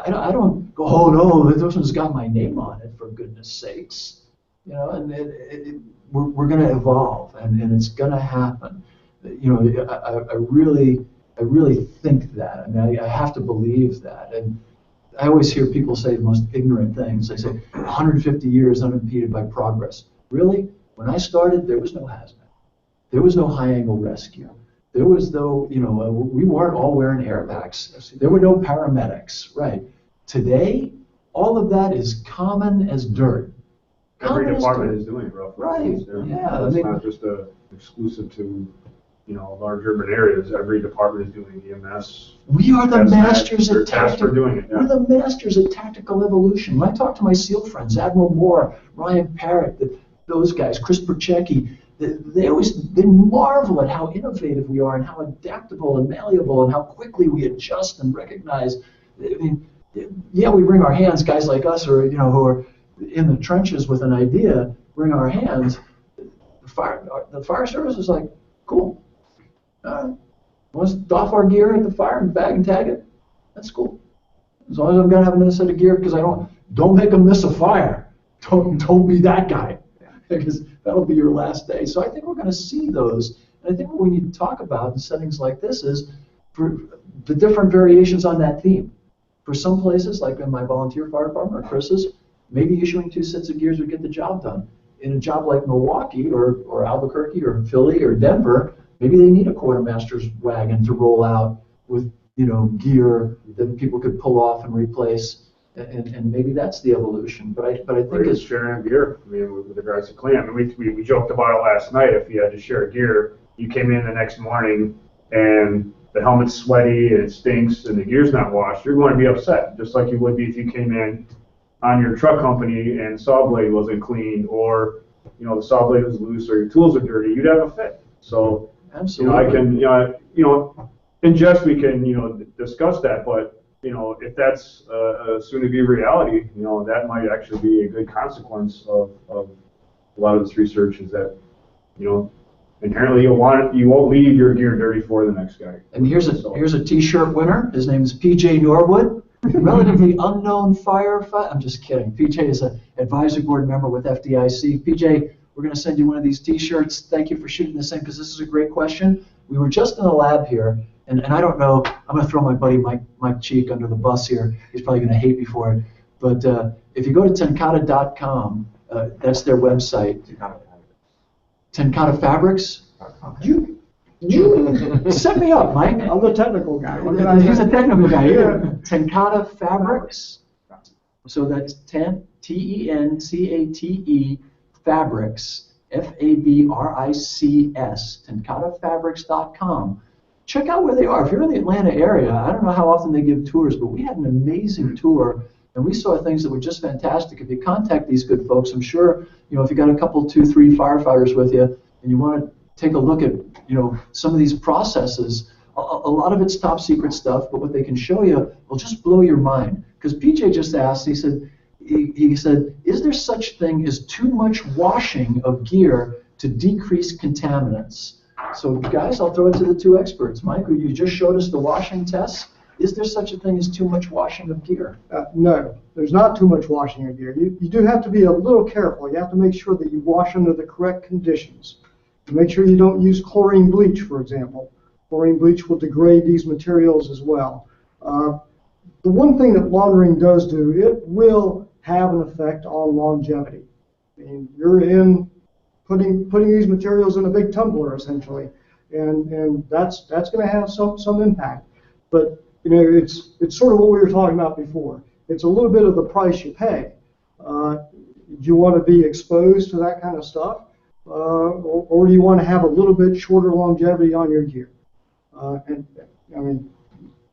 I don't go, oh no, this one's got my name on it, for goodness sakes. And we're going to evolve, and it's going to happen. I really think that. I have to believe that. And I always hear people say the most ignorant things. They say 150 years unimpeded by progress. Really? When I started, there was no hazmat. There was no high-angle rescue. There was no, we weren't all wearing airbags. There were no paramedics, right? Today, all of that is common as dirt. Every department is doing it, roughly. Right. Yeah. It's not just exclusive to, large urban areas. Every department is doing EMS. We are the masters at tactical. Doing it. Yeah. We're the masters at tactical evolution. When I talk to my SEAL friends, Admiral Moore, Ryan Parrott, those guys, Chris Perchecki, they marvel at how innovative we are and how adaptable and malleable and how quickly we adjust and recognize. Yeah, we bring our hands. Guys like us, or who are in the trenches with an idea, bring our hands. The fire service is like, cool. Let's doff our gear at the fire and bag and tag it. That's cool. As long as I'm gonna have another set of gear, because I don't make them miss a fire. Don't be that guy, because that'll be your last day. So I think we're going to see those. And I think what we need to talk about in settings like this is for the different variations on that theme. For some places, like in my volunteer fire department or Chris's, maybe issuing 2 sets of gears would get the job done. In a job like Milwaukee or Albuquerque or Philly or Denver, maybe they need a quartermaster's wagon to roll out with gear that people could pull off and replace. and maybe that's the evolution. But I think Right, it's sharing gear. I mean, with regards to clean. I mean, we joked about it last night. If you had to share gear, you came in the next morning and the helmet's sweaty and it stinks and the gear's not washed, you're going to be upset, just like you would be if you came in on your truck company and saw blade wasn't clean, or the saw blade was loose, or your tools are dirty. You'd have a fit. So absolutely. I can in jest we can discuss that, but if that's soon to be reality, that might actually be a good consequence of a lot of this research, is that inherently you won't leave your gear dirty for the next guy. And here's a T-shirt winner. His name is PJ Norwood, relatively unknown firefighter. I'm just kidding. PJ is an advisory board member with FDIC. PJ, we're going to send you one of these T-shirts. Thank you for shooting this in, because this is a great question. We were just in the lab here, and I don't know. I'm going to throw my buddy Mike Cheek under the bus here. He's probably going to hate me for it. But if you go to tencate.com, that's their website. TenCate Fabrics. You set me up, Mike. I'm the technical guy. He's a technical guy. Yeah. TenCate Fabrics. So that's TenCate Fabrics, Fabrics, TenCateFabrics.com. Check out where they are. If you're in the Atlanta area, I don't know how often they give tours, but we had an amazing tour, and we saw things that were just fantastic. If you contact these good folks, I'm sure, if you got a couple, 2, 3 firefighters with you, and you want to take a look at, some of these processes, a lot of it's top secret stuff, but what they can show you will just blow your mind. Because PJ just asked, he said, is there such thing as too much washing of gear to decrease contaminants? So guys, I'll throw it to the 2 experts. Mike, you just showed us the washing tests. Is there such a thing as too much washing of gear? No, there's not too much washing of gear. You do have to be a little careful. You have to make sure that you wash under the correct conditions. Make sure you don't use chlorine bleach, for example. Chlorine bleach will degrade these materials as well. The one thing that laundering does do, it will have an effect on longevity. I mean, you're putting these materials in a big tumbler, essentially, and that's going to have some impact. But it's sort of what we were talking about before. It's a little bit of the price you pay. Do you want to be exposed to that kind of stuff, or do you want to have a little bit shorter longevity on your gear? And I mean,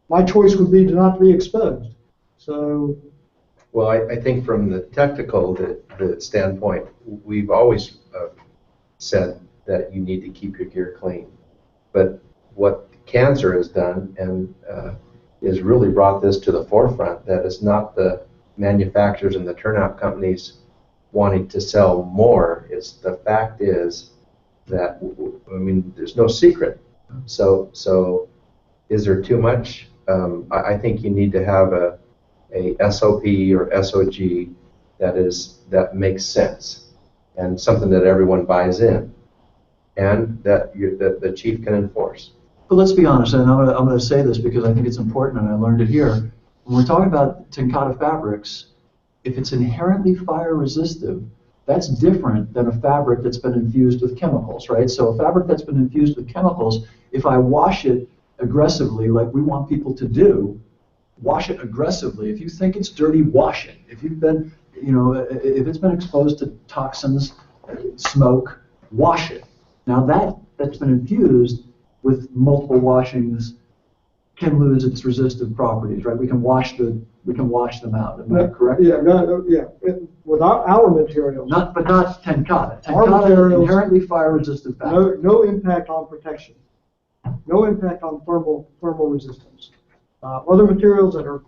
my choice would be to not be exposed. So. Well, I think from the technical the standpoint, we've always said that you need to keep your gear clean. But what cancer has done and is really brought this to the forefront, that it's not the manufacturers and the turnout companies wanting to sell more. It's the fact is that, I mean, there's no secret. So is there too much? I think you need to have a SOP or SOG that makes sense and something that everyone buys in and that the chief can enforce. But let's be honest, and I'm going to say this because I think it's important, and I learned it here. When we're talking about TenCate Fabrics, if it's inherently fire resistive, that's different than a fabric that's been infused with chemicals, right? So a fabric that's been infused with chemicals, if I wash it aggressively, like we want people to do, wash it aggressively. If you think it's dirty, wash it. If you've been, if it's been exposed to toxins, smoke, wash it. Now that's been infused with multiple washings can lose its resistive properties, right? We can wash them out. Am I correct? Yeah, without our materials. But not TenCate. Our TenCate is materials, inherently fire resistant fabric. No impact on protection. No impact on thermal resistance. Other materials that are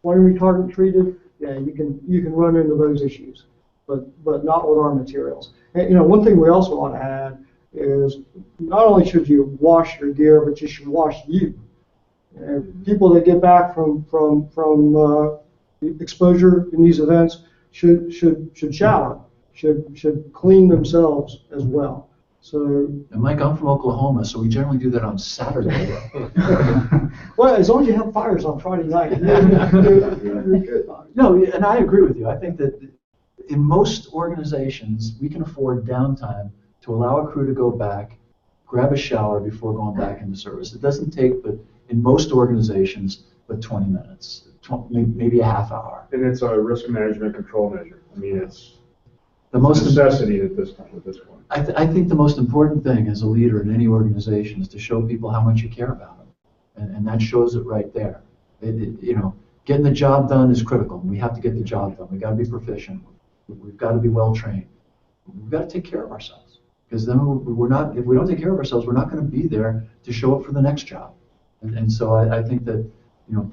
flame retardant treated, yeah, you can run into those issues, but not with our materials. And, one thing we also want to add is not only should you wash your gear, but you should wash you. People that get back from exposure in these events should shower, should clean themselves as well. So. And Mike, I'm from Oklahoma, so we generally do that on Saturday. Well, as long as you have fires on Friday night, you're good. No, and I agree with you. I think that in most organizations, we can afford downtime to allow a crew to go back, grab a shower before going back into service. It doesn't take, but in most organizations, but 20 minutes. maybe a half hour. And it's a risk management control measure. I mean, it's The most necessity at this point. I think the most important thing as a leader in any organization is to show people how much you care about them, and that shows it right there. Getting the job done is critical. We have to get the job done. We've got to be proficient. We've got to be well trained. We've got to take care of ourselves, because then we're not. If we don't take care of ourselves, we're not going to be there to show up for the next job. And so I think that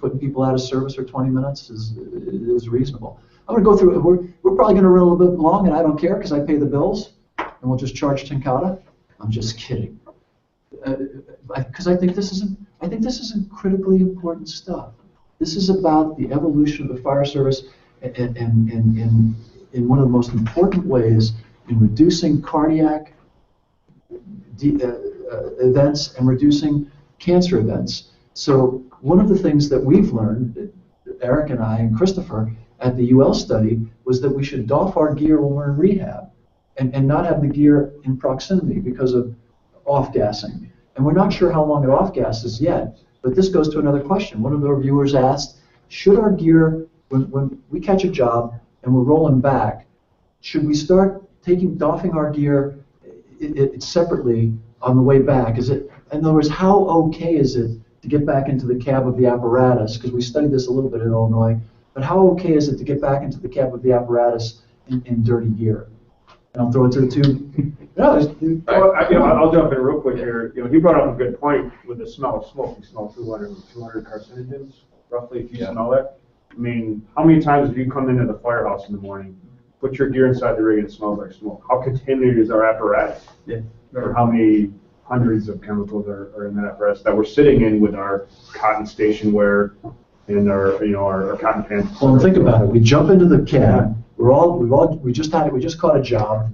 putting people out of service for 20 minutes is reasonable. I'm going to go through it. We're probably going to run a little bit long, and I don't care because I pay the bills, and we'll just charge TenCate. I'm just kidding, because I think this isn't critically important stuff. This is about the evolution of the fire service, and in one of the most important ways in reducing cardiac events and reducing cancer events. So one of the things that we've learned, Eric and I and Christopher, at the UL study, was that we should doff our gear when we're in rehab and not have the gear in proximity because of off-gassing. And we're not sure how long it off-gasses yet, but this goes to another question. One of the reviewers asked, should our gear, when we catch a job and we're rolling back, should we start doffing our gear separately on the way back? In other words, how okay is it to get back into the cab of the apparatus? Because we studied this a little bit in Illinois. But how okay is it to get back into the cab of the apparatus in dirty gear? And I'll throw it to the two. I'll jump in real quick here. He brought up a good point with the smell of smoke. You smell 200 carcinogens, roughly, if you smell that. I mean, how many times have you come into the firehouse in the morning, put your gear inside the rig and it smells like smoke? How contaminated is our apparatus? Yeah. Or how many hundreds of chemicals are in that apparatus that we're sitting in with our cotton stationwear and our cotton pants? Well, think about it. We jump into the cab. We just caught a job.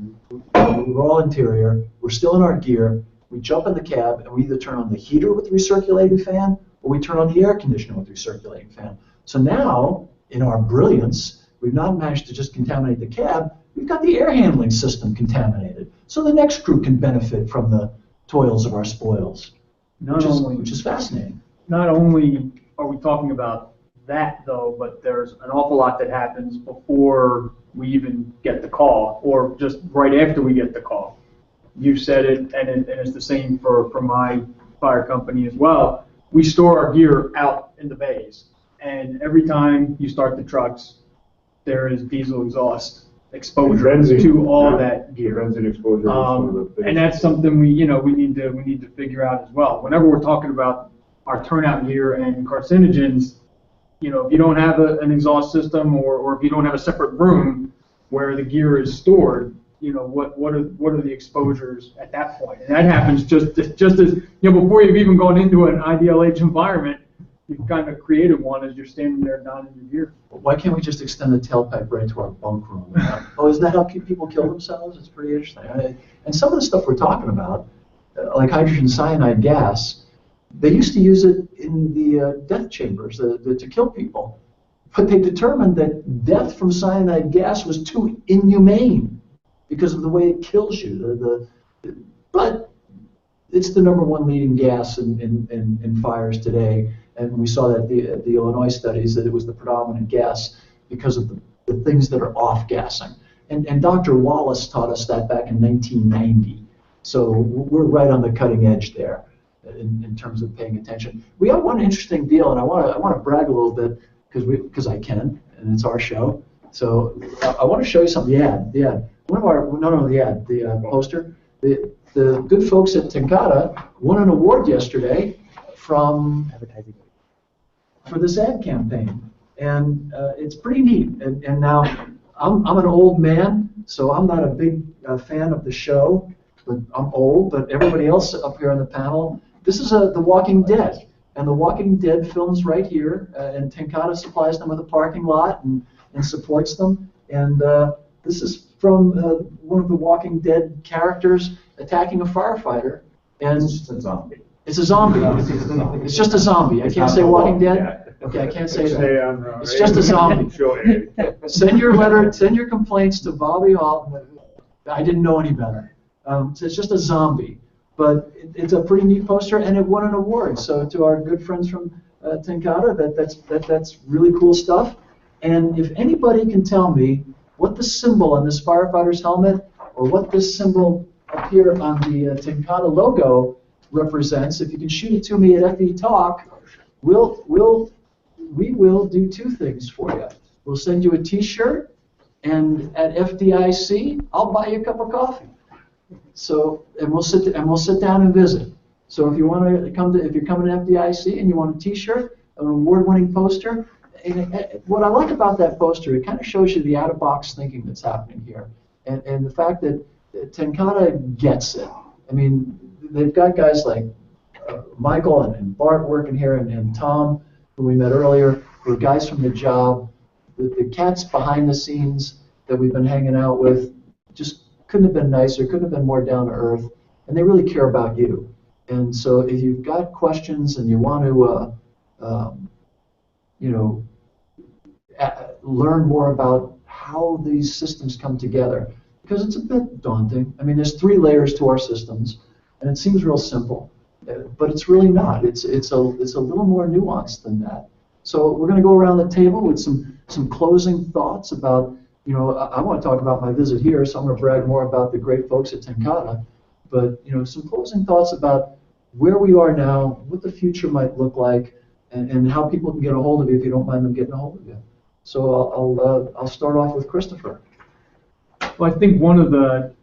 We're all interior. We're still in our gear. We jump in the cab and we either turn on the heater with recirculating fan or we turn on the air conditioner with recirculating fan. So now, in our brilliance, we've not managed to just contaminate the cab. We've got the air handling system contaminated. So the next crew can benefit from the toils of our spoils, which is fascinating. Not only are we talking about that, though, but there's an awful lot that happens before we even get the call, or just right after we get the call. You said it, and it's the same for my fire company as well. We store our gear out in the bays, and every time you start the trucks, there is diesel exhaust exposure to all that gear. Benzene exposure is one of the biggest. And that's something we need to figure out as well. Whenever we're talking about our turnout gear and carcinogens, if you don't have an exhaust system or if you don't have a separate room where the gear is stored, what are the exposures at that point? And that happens just as before you've even gone into an IDLH environment. You've kind of created one as you're standing there donning your gear. Why can't we just extend the tailpipe right to our bunk room? Isn't that how people kill themselves? It's pretty interesting. And some of the stuff we're talking about, like hydrogen cyanide gas, they used to use it in the death chambers to kill people. But they determined that death from cyanide gas was too inhumane because of the way it kills you. But it's the #1 leading gas in fires today. And we saw that the Illinois studies that it was the predominant gas because of the things that are off-gassing. And Dr. Wallace taught us that back in 1990. So we're right on the cutting edge there in terms of paying attention. We have one interesting deal, and I want to brag a little bit because I can, and it's our show. So I want to show you something. The ad. The poster. The good folks at TenCate won an award yesterday from advertising for this ad campaign, and it's pretty neat. And now I'm an old man, so I'm not a big fan of the show, but I'm old. But everybody else up here on the panel, this is The Walking Dead, and The Walking Dead films right here, and TenCate supplies them with a parking lot and supports them. And this is from one of the Walking Dead characters attacking a firefighter, and it's a zombie. It's a zombie. It's just a zombie. I can't say Walking Dead. Okay, I can't say that. It's just a zombie. Send your letter, send your complaints to Bobby Halton. I didn't know any better. So it's just a zombie. But it's a pretty neat poster, and it won an award. So to our good friends from TenCate. That's really cool stuff. And if anybody can tell me what the symbol on this firefighter's helmet or what this symbol up here on the TenCate logo represents, if you can shoot it to me at FE Talk, we will do two things for you. We'll send you a T-shirt, and at FDIC, I'll buy you a cup of coffee. So, and we'll sit down and visit. So if you want to if you're coming to FDIC and you want a T-shirt, an award-winning poster, and what I like about that poster, it kind of shows you the out-of-box thinking that's happening here, and the fact that TenCate gets it. I mean, they've got guys like Michael and Bart working here, and Tom, who we met earlier, who are guys from the job. The cats behind the scenes that we've been hanging out with just couldn't have been nicer, couldn't have been more down to earth, and they really care about you. And so if you've got questions and you want to, learn more about how these systems come together, because it's a bit daunting. I mean, there's 3 layers to our systems, and it seems real simple, but it's really not. It's a little more nuanced than that. So we're going to go around the table with some closing thoughts about, I want to talk about my visit here, so I'm going to brag more about the great folks at TenCate, but some closing thoughts about where we are now, what the future might look like, and how people can get a hold of you if you don't mind them getting a hold of you. So I'll start off with Christopher. Well, I think one of the,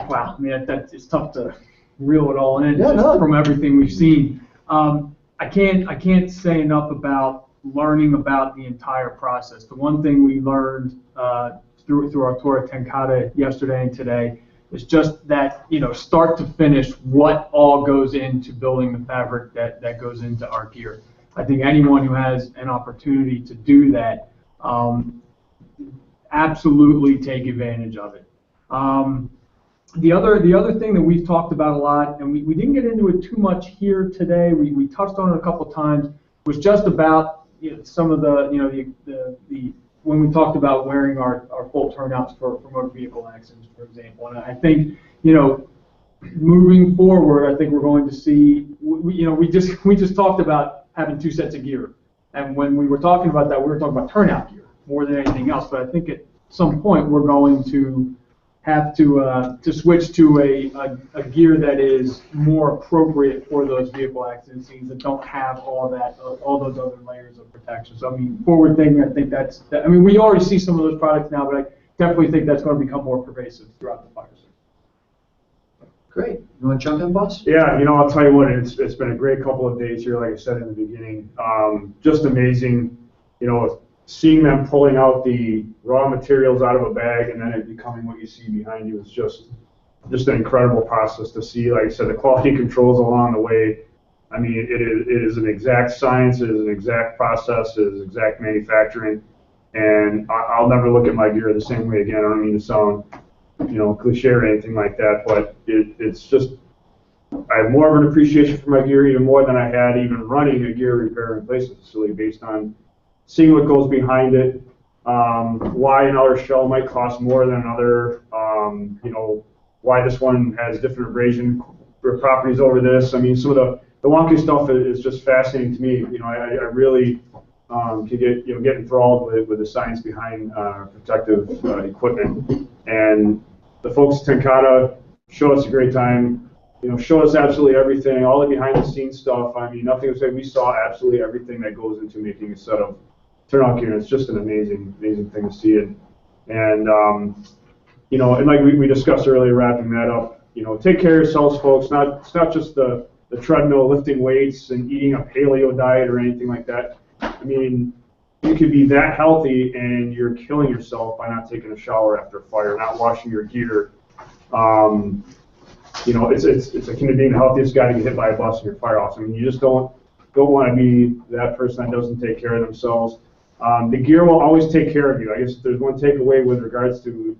wow, I mean, it's tough to reel it all in from everything we've seen. I can't say enough about learning about the entire process. The one thing we learned through our tour at TenCate yesterday and today is just that, start to finish, what all goes into building the fabric that goes into our gear. I think anyone who has an opportunity to do that, absolutely take advantage of it. The other thing that we've talked about a lot, and we didn't get into it too much here today, we touched on it a couple times, was just about some of the when we talked about wearing our full turnouts for motor vehicle accidents, for example. And I think, moving forward, I think we're going to see, we just talked about having 2 sets of gear. And when we were talking about that, we were talking about turnout gear more than anything else. But I think at some point we're going to have to switch to a gear that is more appropriate for those vehicle accident scenes that don't have all those other layers of protection. So I mean, forward thinking, I think I mean, we already see some of those products now, but I definitely think that's going to become more pervasive throughout the fire service. Great. You want to jump in, boss? Yeah, I'll tell you what, it's been a great couple of days here, like I said in the beginning. Just amazing, seeing them pulling out the raw materials out of a bag and then it becoming what you see behind you is just an incredible process to see. Like I said, the quality controls along the way. I mean, it is an exact science, it is an exact process, it is exact manufacturing, and I'll never look at my gear the same way again. I don't mean to sound, cliche or anything like that, but it's just, I have more of an appreciation for my gear, even more than I had even running a gear repair and replacement facility, based on seeing what goes behind it, why another shell might cost more than another, why this one has different abrasion properties over this. I mean, some of the wonky stuff is just fascinating to me. I really can get enthralled with the science behind protective equipment. And the folks at TenCate showed us a great time. Showed us absolutely everything, all the behind-the-scenes stuff. I mean, nothing to say. We saw absolutely everything that goes into making a set of turnout gear. It's just an amazing thing to see it. And and like we discussed earlier, wrapping that up, take care of yourselves, folks. It's not just the treadmill, lifting weights, and eating a paleo diet or anything like that. I mean, you could be that healthy and you're killing yourself by not taking a shower after a fire, not washing your gear. It's akin to being the healthiest guy to get hit by a bus in your firehouse. I mean, you just don't want to be that person that doesn't take care of themselves. The gear will always take care of you. I guess if there's one takeaway with regards to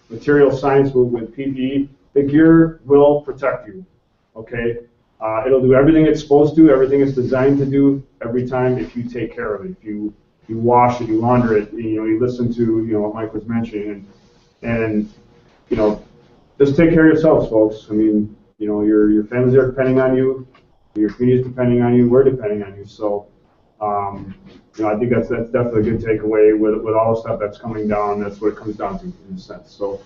material science with PBI, the gear will protect you. Okay, it'll do everything it's supposed to, everything it's designed to do every time if you take care of it. If you wash it, you launder it. You listen to what Mike was mentioning, and just take care of yourselves, folks. I mean, your families are depending on you, your community is depending on you, we're depending on you. So I think that's definitely a good takeaway with all the stuff that's coming down. That's what it comes down to in a sense. So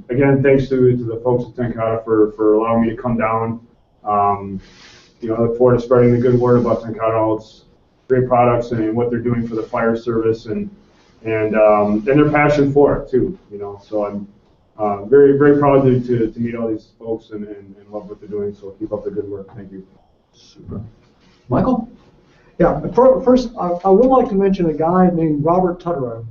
again, thanks to the folks at TenCate for allowing me to come down. I look forward to spreading the good word about TenCate, all its great products and what they're doing for the fire service and their passion for it too. So I'm very, very proud to meet all these folks and love what they're doing. So keep up the good work. Thank you. Super. Michael? Yeah, first, I would like to mention a guy named Robert Tutterow,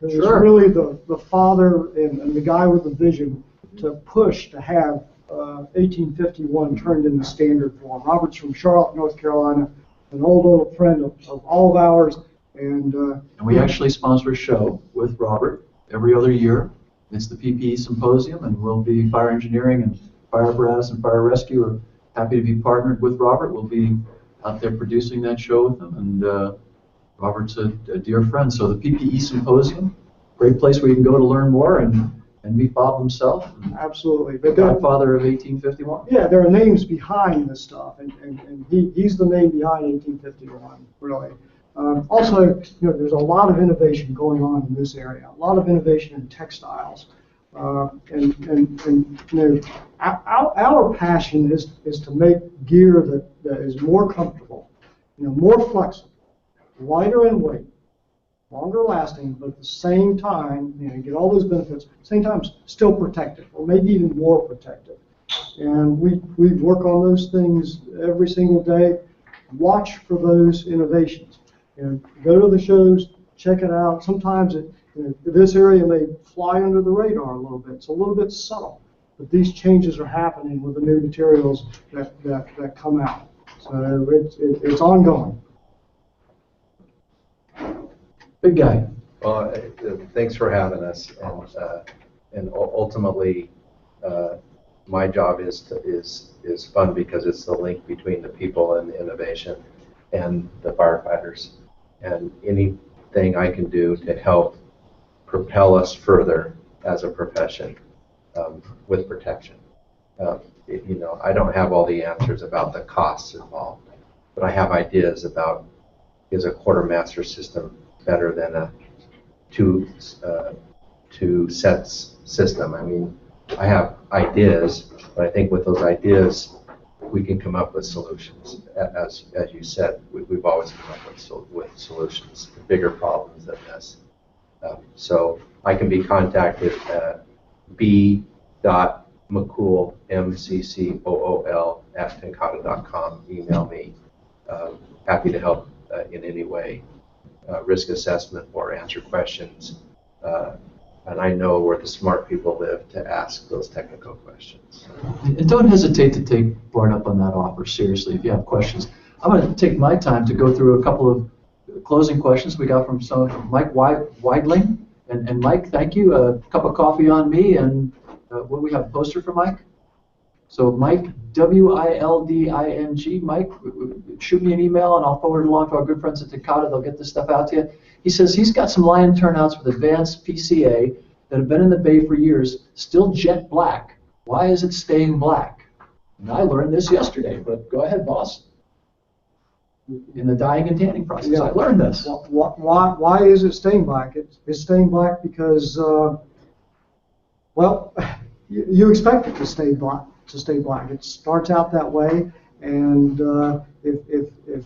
who is Sure. really the father and the guy with the vision to push to have 1851 turned into standard form. Robert's from Charlotte, North Carolina, an old friend of all of ours. And we actually sponsor a show with Robert every other year. It's the PPE Symposium, and we'll be fire engineering and fire apparatus and fire rescue. We're happy to be partnered with Robert. We'll be out there producing that show with him, and Robert's a dear friend. So the PPE Symposium, great place where you can go to learn more and meet Bob himself. Absolutely. The godfather of 1851. Yeah, there are names behind this stuff, and he's the name behind 1851, really. Also, there's a lot of innovation going on in this area, a lot of innovation in textiles. Our passion is to make gear that is more comfortable, more flexible, lighter in weight, longer lasting, but at the same time, get all those benefits, at the same time still protective, or maybe even more protective. And we work on those things every single day. Watch for those innovations. Go to the shows, check it out. Sometimes this area may fly under the radar a little bit. It's a little bit subtle, but these changes are happening with the new materials that come out. So it's ongoing. Big guy. Well, thanks for having us, and ultimately, my job is fun because it's the link between the people and the innovation and the firefighters, and anything I can do to help propel us further as a profession with protection. I don't have all the answers about the costs involved, but I have ideas about, is a quartermaster system better than a two sets system? I mean, I have ideas, but I think with those ideas, we can come up with solutions. As you said, we've always come up with solutions to bigger problems than this. So I can be contacted at b.mccool, MCCOOL, @tencate.com. Email me. Happy to help in any way. Risk assessment or answer questions. And I know where the smart people live to ask those technical questions. And don't hesitate to take Bart up on that offer, seriously, if you have questions. I'm going to take my time to go through a couple of closing questions we got from Mike Weidling. And Mike, thank you. A cup of coffee on me. And what do we have, a poster for Mike? So Mike, WILDING, Mike, shoot me an email and I'll forward it along to our good friends at TenCate. They'll get this stuff out to you. He says he's got some Lion turnouts with advanced PCA that have been in the bay for years, still jet black. Why is it staying black? And I learned this yesterday, but go ahead, boss. In the dyeing and tanning process, I learned this. Why is it staying black? It's staying black because, you expect it to stay black. It starts out that way, and if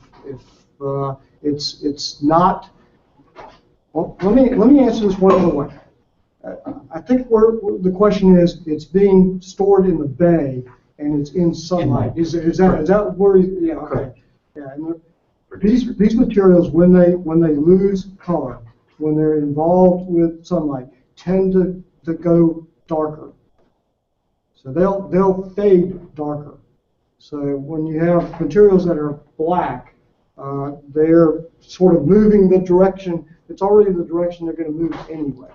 it's not. Well, let me answer this one other way. I think the question is, it's being stored in the bay and it's in sunlight. Is that where? Yeah. Okay. Yeah. And these materials, when they lose color, when they're involved with sunlight, tend to go darker. So they'll fade darker. So when you have materials that are black, they're sort of moving the direction. It's already the direction they're going to move anyway.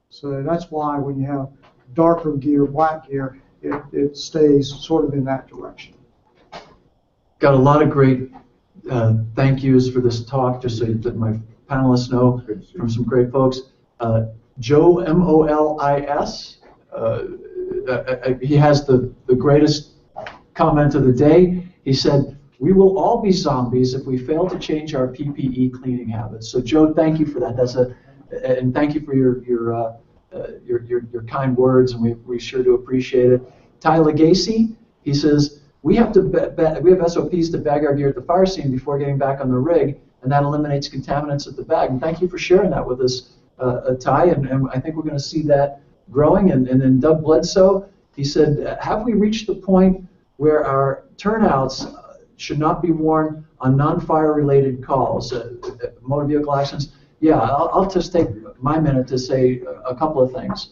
So that's why when you have darker gear, black gear, it stays sort of in that direction. Got a lot of great thank yous for this talk, just so that my panelists know, from some great folks. Joe Molis. He has the greatest comment of the day. He said, we will all be zombies if we fail to change our PPE cleaning habits. So Joe, thank you for that. And thank you for your kind words, and we sure do appreciate it. Ty Legacy, he says, we have SOPs to bag our gear at the fire scene before getting back on the rig, and that eliminates contaminants at the bag. And thank you for sharing that with us, Ty, and I think we're going to see that growing. And then Doug Bledsoe, he said, have we reached the point where our turnouts should not be worn on non-fire related calls, motor vehicle accidents? Yeah, I'll just take my minute to say a couple of things.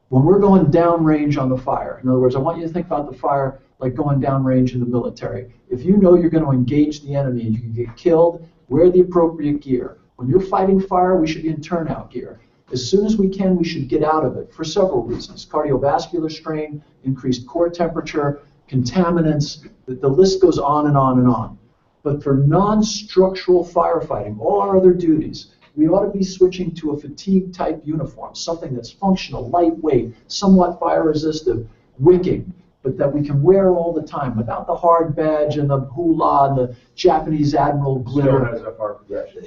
When we're going downrange on the fire, in other words, I want you to think about the fire like going downrange in the military. If you know you're going to engage the enemy and you can get killed, wear the appropriate gear. When you're fighting fire, we should be in turnout gear. As soon as we can, we should get out of it for several reasons. Cardiovascular strain, increased core temperature, contaminants, the list goes on and on and on. But for non-structural firefighting, all our other duties, we ought to be switching to a fatigue-type uniform, something that's functional, lightweight, somewhat fire-resistive, wicking, but that we can wear all the time without the hard badge and the hula and the Japanese Admiral glitter. Still has FR progression.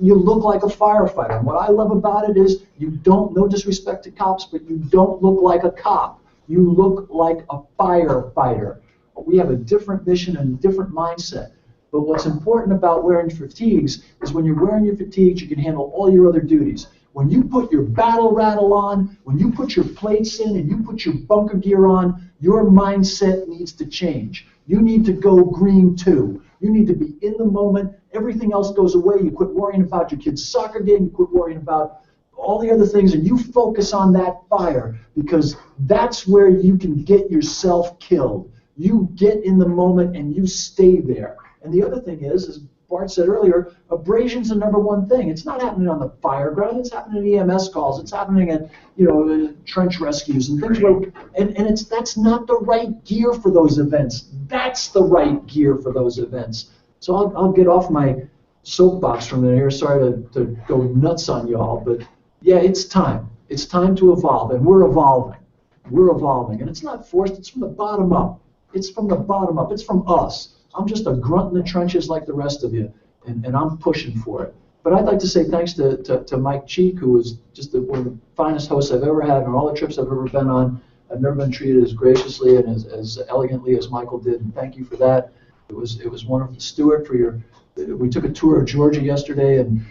You look like a firefighter. And what I love about it is you don't, no disrespect to cops, but you don't look like a cop. You look like a firefighter. We have a different mission and a different mindset. But what's important about wearing fatigues is when you're wearing your fatigues, you can handle all your other duties. When you put your battle rattle on, when you put your plates in and you put your bunker gear on, your mindset needs to change. You need to go green too. You need to be in the moment. Everything else goes away. You quit worrying about your kid's soccer game. You quit worrying about all the other things, and you focus on that fire, because that's where you can get yourself killed. You get in the moment and you stay there. And the other thing is, as Bart said earlier, abrasion's the number one thing. It's not happening on the fire ground. It's happening at EMS calls. It's happening at trench rescues and things where, and that's not the right gear for those events. That's the right gear for those events. So I'll get off my soapbox from here. Sorry to go nuts on y'all, but yeah, it's time. It's time to evolve, and we're evolving. We're evolving, and it's not forced. It's from the bottom up. It's from the bottom up. It's from us. I'm just a grunt in the trenches like the rest of you, and I'm pushing for it. But I'd like to say thanks to Mike Cheek, who was just one of the finest hosts I've ever had on all the trips I've ever been on. I've never been treated as graciously and as elegantly as Michael did, and thank you for that. It was wonderful. Stuart, we took a tour of Georgia yesterday, and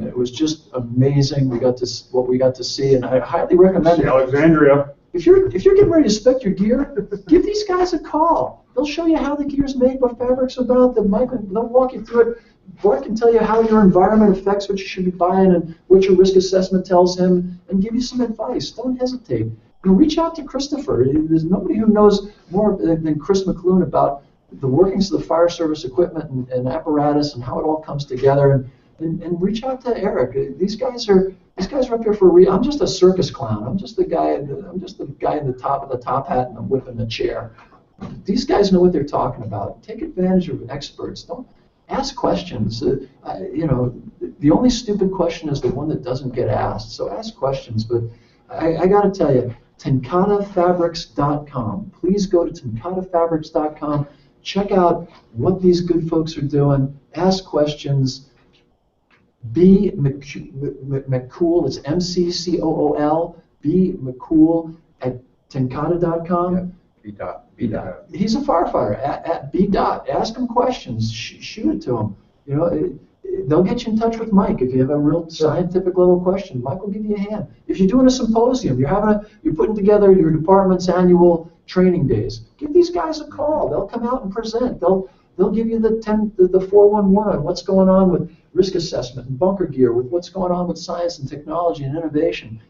it was just amazing. We got to see, and I highly recommend it. Alexandria. If you're getting ready to spec your gear, give these guys a call. They'll show you how the gear's made, what fabric's about. They'll walk you through it. Bart can tell you how your environment affects what you should be buying and what your risk assessment tells him, and give you some advice. Don't hesitate. Reach out to Christopher. There's nobody who knows more than Chris McCool about the workings of the fire service equipment and apparatus and how it all comes together. And reach out to Eric. These guys are up here for a reason. I'm just a circus clown. I'm just the guy in the top of the top hat and I'm whipping the chair. These guys know what they're talking about. Take advantage of experts. Don't ask questions. The only stupid question is the one that doesn't get asked. So ask questions. But I got to tell you, TenCateFabrics.com. Please go to TenCateFabrics.com. Check out what these good folks are doing. Ask questions. B. McCool, it's McCool, B. McCool at TenCate.com. Yeah, B. He's a firefighter at B. Ask him questions. Shoot it to him. They'll get you in touch with Mike if you have a real scientific level question. Mike will give you a hand. If you're doing a symposium, you're putting together your department's annual training days, give these guys a call. They'll come out and present. They'll give you the 411 on what's going on with risk assessment and bunker gear, with what's going on with science and technology and innovation.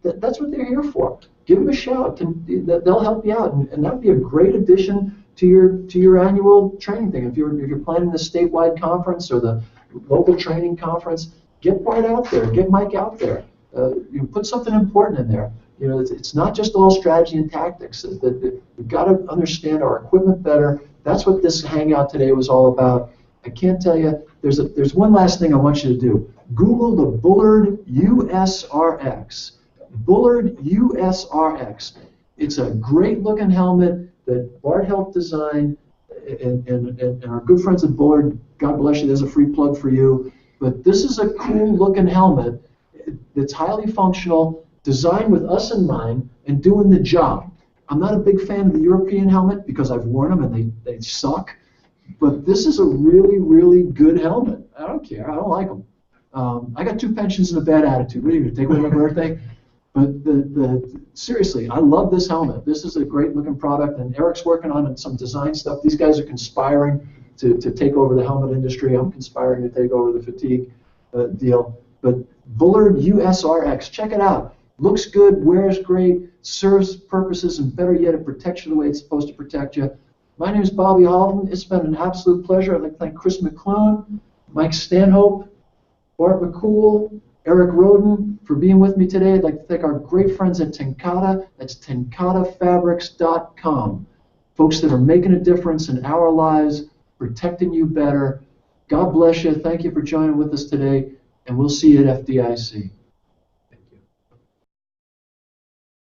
That's what they're here for. Give them a shout. They'll help you out, and that'd be a great addition to your annual training thing. If you're planning the statewide conference or the local training conference, get Bart out there, get Mike out there. You put something important in there. It's not just all strategy and tactics. We've got to understand our equipment better. That's what this hangout today was all about. I can't tell you. There's one last thing I want you to do. Google the Bullard USRX. Bullard USRX. It's a great looking helmet that Bart helped design. and our good friends at Bullard, God bless you, there's a free plug for you. But this is a cool looking helmet that's highly functional, designed with us in mind, and doing the job. I'm not a big fan of the European helmet because I've worn them and they suck. But this is a really, really good helmet. I don't care. I don't like them. I got 2 pensions and a bad attitude. What are you going to take away my birthday? But seriously, I love this helmet. This is a great looking product, and Eric's working on some design stuff. These guys are conspiring to take over the helmet industry. I'm conspiring to take over the fatigue deal. But Bullard USRX, check it out. Looks good, wears great, serves purposes, and better yet, it protects you the way it's supposed to protect you. My name is Bobby Halton. It's been an absolute pleasure. I'd like to thank Chris McClune, Mike Stanhope, Bart McCool, Eric Roden for being with me today. I'd like to thank our great friends at TenCate. That's TenCateFabrics.com. Folks that are making a difference in our lives, protecting you better. God bless you. Thank you for joining with us today, and we'll see you at FDIC.